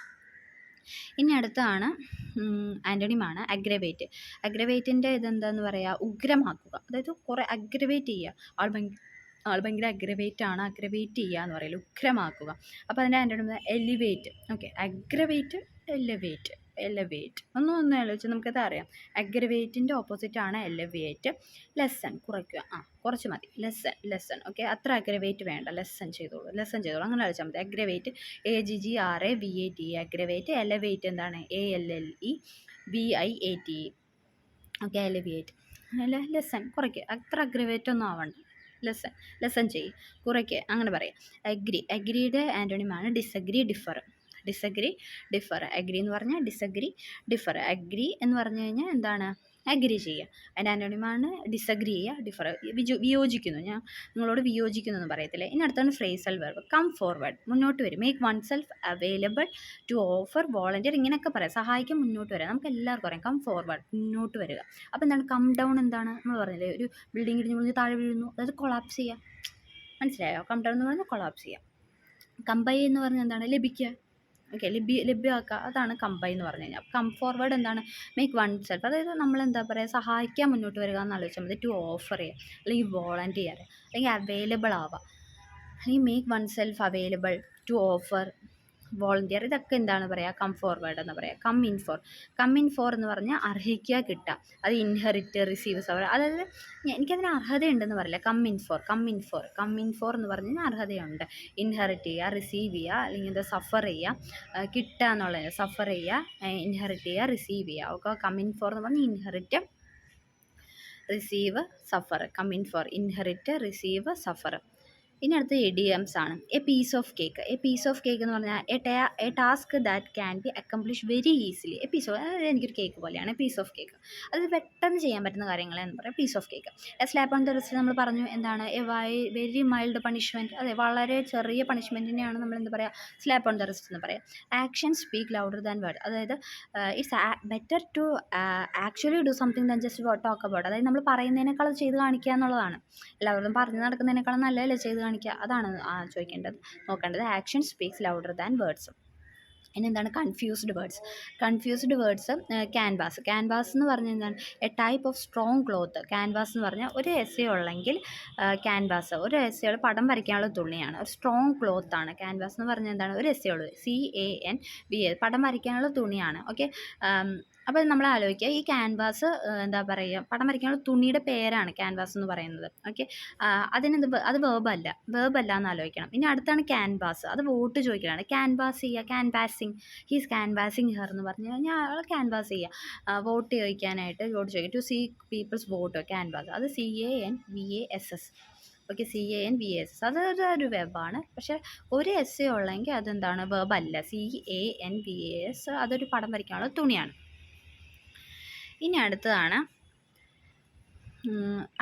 ഇനി അടുത്താണ് ആൻ്റണിമാണ് അഗ്രവേറ്റിൻ്റെ ഇതെന്താന്ന് പറയുക? ഉഗ്രമാക്കുക. അതായത് കുറേ അഗ്രവേറ്റ് ചെയ്യുക. ആൾ ഭയങ്കര അഗ്രവേറ്റ് ചെയ്യുക എന്ന് പറയില്ല, ഉഗ്രമാക്കുക. അപ്പോൾ അതിൻ്റെ Antony elevate. Okay. Aggravate, elevate ഒന്ന് ആലോചിച്ച് നമുക്കത് അറിയാം. അഗ്രവേറ്റിൻ്റെ ഓപ്പോസിറ്റാണ് എലവേറ്റ്. ലെസൺ, കുറയ്ക്കുക. കുറച്ച് മതി. ലെസൺ. ഓക്കെ. അത്ര അഗ്രവേറ്റ് വേണ്ട, ലെസൺ ചെയ്തോളൂ, അങ്ങനെ ആലോചിച്ചാൽ മതി. Aggravate, AGGRAVATE, aggravate. എലവേറ്റ് എന്താണ്? ALLEVIATE. ഓക്കെ. എലവേറ്റ്. ലെസൺ, കുറയ്ക്കുക. അത്ര അഗ്രവേറ്റ് ഒന്നും ആവണ്ട. ലെസൺ ചെയ്യും, കുറയ്ക്കുക, അങ്ങനെ പറയാം. അഗ്രിയുടെ ആൻ്റണിമാണ് ഡിസഗ്രി, ഡിഫർ. അഗ്രി എന്ന് പറഞ്ഞാൽ ഡിസഗ്രി, ഡിഫർ. അഗ്രി എന്ന് പറഞ്ഞു കഴിഞ്ഞാൽ എന്താണ്? അഗ്രി ചെയ്യുക. അതിൻ്റെ ആൻ്റണിമാണ് ഡിസഗ്രി ചെയ്യുക, ഡിഫർ. വിയോജിക്കുന്നു. ഞാൻ നിങ്ങളോട് വിയോജിക്കുന്നു എന്ന് പറയത്തില്ലേ. ഇനി അടുത്താണ് ഫ്രേസൽ വെർബ്. കം ഫോർവേഡ്, മുന്നോട്ട് വരും. Make oneself available, to offer, volunteer, ഇങ്ങനെയൊക്കെ പറയാം. സഹായിക്കാൻ, മുന്നോട്ട് വരാം. നമുക്ക് എല്ലാവർക്കും അറിയാം കം ഫോർവേഡ്, മുന്നോട്ട് വരിക. അപ്പോൾ എന്താണ്? കം ഡൗൺ എന്താണ്? നമ്മൾ പറഞ്ഞില്ലേ, ഒരു ബിൽഡിംഗ് ഇടിഞ്ഞ് താഴെ വീഴുന്നു, അതായത് കൊളാപ്സ് ചെയ്യുക. മനസ്സിലായോ? കം ഡൗൺ എന്ന് പറഞ്ഞാൽ കൊളാപ്സ് ചെയ്യുക. കമ്പൈ എന്ന് പറഞ്ഞാൽ എന്താണ്? ലഭിക്കുക. ഓക്കെ. ലഭ്യമാക്കുക, അതാണ് കമ്പൈ എന്ന് പറഞ്ഞു കഴിഞ്ഞാൽ. കം ഫോർവേഡ് എന്താണ്? മേക്ക് വൺ സെൽഫ്, അതായത് നമ്മൾ എന്താ പറയുക? സഹായിക്കാൻ മുന്നോട്ട് വരിക എന്ന് ആലോചിച്ചാൽ മതി. ടു ഓഫർ ചെയ്യുക, അല്ലെങ്കിൽ വോളണ്ടിയർ, അല്ലെങ്കിൽ അവൈലബിൾ ആവുക, അല്ലെങ്കിൽ make oneself available, to offer, volunteer, ഇതൊക്കെ എന്താണ് പറയുക? കം ഫോർവേഡ് എന്ന് പറയുക. കം ഇൻ ഫോർ എന്ന് പറഞ്ഞാൽ അർഹിക്കുക, കിട്ടുക. അത് ഇൻഹെറിറ്റ്, റിസീവ്, സവർ, അതായത് എനിക്കതിന് അർഹതയുണ്ടെന്ന് പറയില്ല. കം ഇൻ ഫോർ എന്ന് പറഞ്ഞാൽ അർഹതയുണ്ട്. ഇൻഹെറിറ്റ് ചെയ്യുക, റിസീവ് ചെയ്യുക, അല്ലെങ്കിൽ എന്താ? സഫർ ചെയ്യുക, കിട്ടുക എന്നുള്ളത്. സഫർ ചെയ്യുക, ഇൻഹെറിറ്റ് ചെയ്യുക, റിസീവ് ചെയ്യുക. ഓക്കെ. കം ഇൻ ഫോർ എന്ന് പറഞ്ഞാൽ inherit, receive, suffer. Come in for, inherit, receive, suffer. ഇനി അടുത്ത ഇഡിയംസ് ആണ്. എ പീസ് ഓഫ് കേക്ക് എന്ന് പറഞ്ഞാൽ A task that can be accomplish very easily. അതായത് എനിക്കൊരു കേക്ക് പോലെയാണ് പീസ് ഓഫ് കേക്ക്. അത് പെട്ടെന്ന് ചെയ്യാൻ പറ്റുന്ന കാര്യങ്ങളെന്ന് പറയാം piece of cake. A slap on the wrist നമ്മൾ പറഞ്ഞു എന്താണ്? Very mild punishment. അതെ, വളരെ ചെറിയ പണിഷ്മെൻറ്റിനെയാണ് നമ്മൾ എന്താ പറയുക? സ്ലാപ്പ് ഓൺ ദ റിസ്റ്റ് എന്ന് പറയാം. Action speak louder than word. അതായത് it's better to actually do something than just talk about. അതായത് നമ്മൾ പറയുന്നതിനേക്കാൾ ചെയ്ത് കാണിക്കുക എന്നുള്ളതാണ്. എല്ലാവരും പറഞ്ഞു നടക്കുന്നതിനേക്കാളും നല്ലതല്ലേ ചെയ്ത് കാണിക്കുക? അതാണ് നോക്കേണ്ടത്. Action speaks louder than words. ഇനി എന്താണ്? Confused words. ക്യാൻവാസ് എന്ന് പറഞ്ഞാൽ എന്താണ്? A type of strong cloth. Canvas എന്ന് പറഞ്ഞാൽ ഒരു എസ്സേ ഉള്ളെങ്കിൽ ക്യാൻവാസ് ഒരു എസ്സേയുടെ പടം വരയ്ക്കാനുള്ള തുണിയാണ്. ഒരു സ്ട്രോങ് ക്ലോത്ത് ആണ്. ക്യാൻവാസ് എന്ന് പറഞ്ഞാൽ എന്താണ്? ഒരു എസ്സേ ഉള്ളത്, CANVAS, പടം വരയ്ക്കാനുള്ള തുണിയാണ്. ഓക്കെ. അപ്പോൾ നമ്മൾ ആലോചിക്കുക, ഈ ക്യാൻവാസ് എന്താ പറയുക? പടം വരയ്ക്കാനുള്ള തുണിയുടെ പേരാണ് ക്യാൻവാസ് എന്ന് പറയുന്നത്. ഓക്കെ. അത് വേർബല്ല എന്ന് ആലോചിക്കണം. ഇനി അടുത്താണ് ക്യാൻവാസ്. അത് വോട്ട് ചോദിക്കലാണ്. ക്യാൻവാസ് ചെയ്യുക, ക്യാൻവാസിങ്, ഹീസ് ക്യാൻവാസിങ് ഹെർ എന്ന് പറഞ്ഞു കഴിഞ്ഞാൽ അയാൾ ക്യാൻവാസ് ചെയ്യുക, വോട്ട് ചോദിക്കുക. To see people's vote, canvass. അത് CANVASS. ഓക്കെ. CANVASS അതൊരു വെബാണ്. പക്ഷേ ഒരു എസ്സേ ഉള്ളെങ്കിൽ അതെന്താണ്? വെബല്ല. CANVAS അതൊരു പടം വരയ്ക്കാനുള്ള തുണിയാണ്. ഇനി അടുത്തതാണ്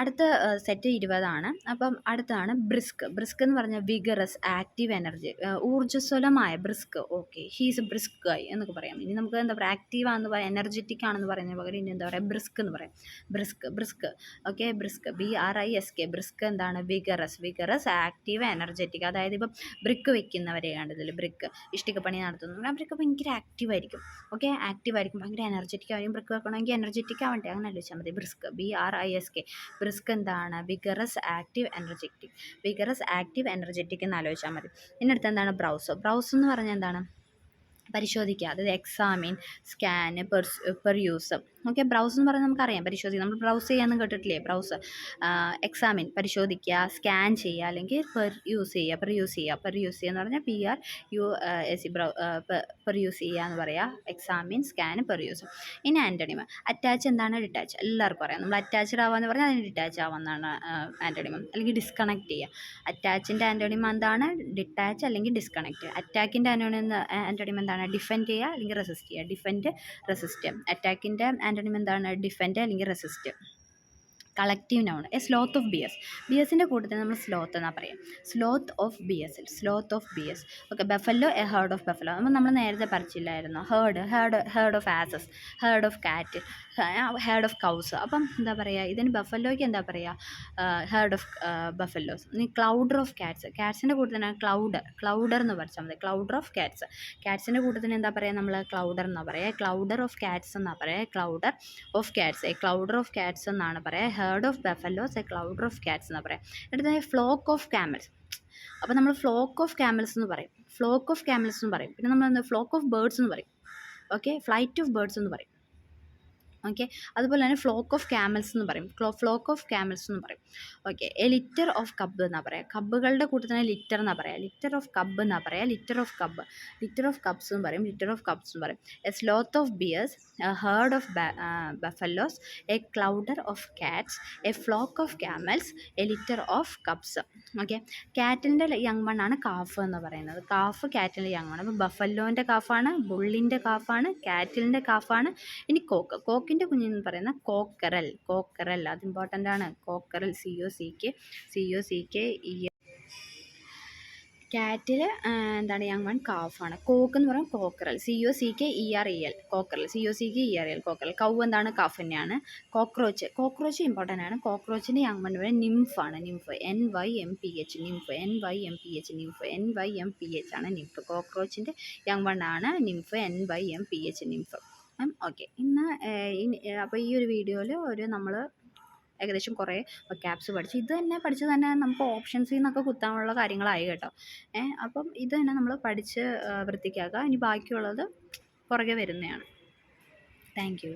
അടുത്ത സെറ്റ് 20 അപ്പം അടുത്താണ് ബ്രിസ്ക് എന്ന് പറഞ്ഞാൽ വിഗറസ്, ആക്റ്റീവ്, എനർജി, ഊർജ്ജസ്വലമായ ബ്രിസ്ക്. ഓക്കെ. ഹീസ് ബ്രിസ്ക് ഗായ് എന്നൊക്കെ പറയാം. ഇനി നമുക്ക് എന്താ പറയുക? ആക്റ്റീവ് ആണെന്ന് പറയാം, എനർജറ്റിക് ആണെന്ന് പറയുന്നതിന് പകരം ഇനി എന്താ പറയുക? ബ്രിസ്ക് എന്ന് പറയാം. ബ്രിസ്ക്. ഓക്കെ. BRISK. ബ്രിസ്ക് എന്താണ്? Vigorous, active, energetic. അതായത് ഇപ്പം ബ്രിക്ക് വെക്കുന്നവരെ കണ്ടതിൽ ഇഷ്ടികപ്പണി നടത്തുന്നു, അവരൊക്കെ ഭയങ്കര ആക്റ്റീവായിരിക്കും. ഓക്കെ. ആക്റ്റീവായിരിക്കും, ഭയങ്കര എനർജറ്റിക് ആയിരിക്കും. ബ്രിക്ക് വെക്കണമെങ്കിൽ എനർജറ്റിക് ആവണ്ടേ? അങ്ങനെ ആലോചിച്ചാൽ മതി. BRISK. ബ്രിസ്ക് എന്താണ്? വിഗറസ്, ആക്റ്റീവ്, എനർജറ്റിക് എന്ന് ആലോചിച്ചാൽ മതി. ഇനി അടുത്ത് എന്താണ്? ബ്രൗസ് എന്ന് പറഞ്ഞാൽ എന്താണ്? പരിശോധിക്കുക. അതായത് എക്സാമിൻ, സ്കാൻ, പെർയൂസ്. ഓക്കെ, ബ്രൗസ് എന്ന് പറയുന്നത് നമുക്കറിയാം, പരിശോധിക്കുക. നമ്മൾ ബ്രൗസ് ചെയ്യാമെന്ന് കേട്ടിട്ടില്ലേ? ബ്രൗസ്, എക്സാമിൻ, പരിശോധിക്കുക, സ്കാൻ ചെയ്യുക, അല്ലെങ്കിൽ പെർ യൂസ് ചെയ്യുക. പെർ യൂസ് ചെയ്യുക എന്ന് പറഞ്ഞാൽ PRUSE, പെർ യൂസ് ചെയ്യുക എന്ന് പറയുക. Examine, scan, per use. ഇനി ആൻറ്റണിമം. അറ്റാച്ച് എന്താണ്? ഡിറ്റാച്ച്. എല്ലാവർക്കും അറിയാം. നമ്മൾ അറ്റാച്ച്ഡ് ആവാന്ന് പറഞ്ഞാൽ അതിന് ഡിറ്റാച്ച് ആവാമെന്നാണ് ആൻറ്റണിമം. അല്ലെങ്കിൽ ഡിസ്കണക്ട് ചെയ്യുക. അറ്റാച്ചിൻ്റെ ആൻറ്റണിമം എന്താണ്? ഡിറ്റാച്ച് അല്ലെങ്കിൽ ഡിസ്കണക്ട്. അറ്റാക്കിൻ്റെ ആൻറ്റണിമം എന്താണ്? ഡിഫെൻഡ് ചെയ്യുക അല്ലെങ്കിൽ റെസിസ്റ്റ് ചെയ്യുക. Defend, resist. അറ്റാക്കിൻ്റെ ആൻറ്റണിമം എന്താണ്? ഡിഫെൻഡ് അല്ലെങ്കിൽ resist. Collective noun. A sloth of bears. ബിയസിൻ്റെ കൂട്ടത്തിൽ നമ്മൾ സ്ലോത്ത് എന്നാണ് പറയാം. Sloth of bears. Okay, buffalo, a herd of buffalo. അപ്പോൾ നമ്മൾ നേരത്തെ പഠിച്ചില്ലായിരുന്നു, herd of asses, herd of cat, herd of cows. അപ്പം എന്താ പറയുക, ഇതിന് ബഫല്ലോയ്ക്ക് എന്താ പറയുക? Herd of buffaloes. ഇനി ക്ലൗഡർ ഓഫ് കാറ്റ്സിൻ്റെ കൂട്ടത്തിനാണ് ക്ലൗഡർ എന്ന് പഠിച്ചാൽ മതി. ക്ലൗഡർ ഓഫ് കാറ്റ്സിൻ്റെ കൂട്ടത്തിന് എന്താ പറയുക? നമ്മൾ ക്ലൗഡർ എന്നാണ് പറയുക. ക്ലൗഡർ ഓഫ് കാറ്റ്സ് എന്നാണ് പറയുക. Clowder of Katz, A clowder of Katz എന്നാണ് പറയുക. Herd of buffaloes, A clowder of Katz എന്നാണ് പറയുക. അടുത്തത് ഫ്ലോക്ക് ഓഫ് ക്യാമൽസ്. അപ്പോൾ നമ്മൾ ഫ്ലോക്ക് ഓഫ് ക്യാമൽസ് എന്ന് പറയും. പിന്നെ നമ്മൾ ഫ്ലോക്ക് ഓഫ് ബേർഡ്സ് എന്ന് പറയും. ഓക്കെ, ഫ്ലൈറ്റ് ഓഫ് ബേർഡ്സ് എന്ന് പറയും. ഓക്കെ, അതുപോലെ തന്നെ ഫ്ലോക്ക് ഓഫ് ക്യാമൽസ് എന്ന് പറയും. Okay, A litre of cub എന്നാണ് പറയുക. കബ്ബുകളുടെ കൂട്ടത്തിന് ലിറ്റർ എന്നാണ് പറയുക. ലിറ്റർ ഓഫ് കബ്സ് എന്ന് പറയും. ലിറ്റർ ഓഫ് കബ്സ് എന്ന് പറയും. A sloth of bears, A herd of buffaloes, A clowder of Katz, A flock of camel's, A litre of cubs. Okay, കാറ്റിൻ്റെ യങ് വൺ ആണ് കാഫ് എന്ന് പറയുന്നത്. കാറ്റിൻ്റെ യങ് വൺ. അപ്പോൾ ബഫല്ലോൻ്റെ കാഫാണ്, ബുള്ളിൻ്റെ കാഫാണ്, കാറ്റിലിൻ്റെ കാഫാണ്. ഇനി കോക്കിൻ്റെ കുഞ്ഞെന്ന് പറയുന്ന കോക്കറൽ, അത് ഇമ്പോർട്ടൻ്റ് ആണ്. Cockerel, COCK. കാറ്റിൽ എന്താണ്? Young one കാഫാണ്. കോക്ക് എന്ന് പറയുന്നത് കോക്കറൽ, COCKEREL, കോക്കറൽ. കൗ എന്താണ്? കാഫ് തന്നെയാണ്. കോക്രോച്ച് ഇമ്പോർട്ടൻ്റ് ആണ്. കോക്രോച്ചിൻ്റെ യങ് വൺ പറയുന്നത് നിംഫാണ്. NYMPH, ആണ് നിംഫ്. കോക്രോച്ചിൻ്റെ യങ് വൺ ആണ് നിംഫ്, NYMPH. ഓക്കെ, അപ്പോൾ ഈ ഒരു വീഡിയോയിൽ നമ്മൾ ഏകദേശം കുറേ ക്യാപ്സ് പഠിച്ചു. ഇത് തന്നെ പഠിച്ച് തന്നെ നമുക്ക് ഓപ്ഷൻസിൽ നിന്നൊക്കെ കുത്താനുള്ള കാര്യങ്ങളായി കേട്ടോ. അപ്പം ഇത് തന്നെ നമ്മൾ പഠിച്ച് വൃത്തിയാക്കുക. ഇനി ബാക്കിയുള്ളത് പുറകെ വരുന്നതാണ്. Thank you.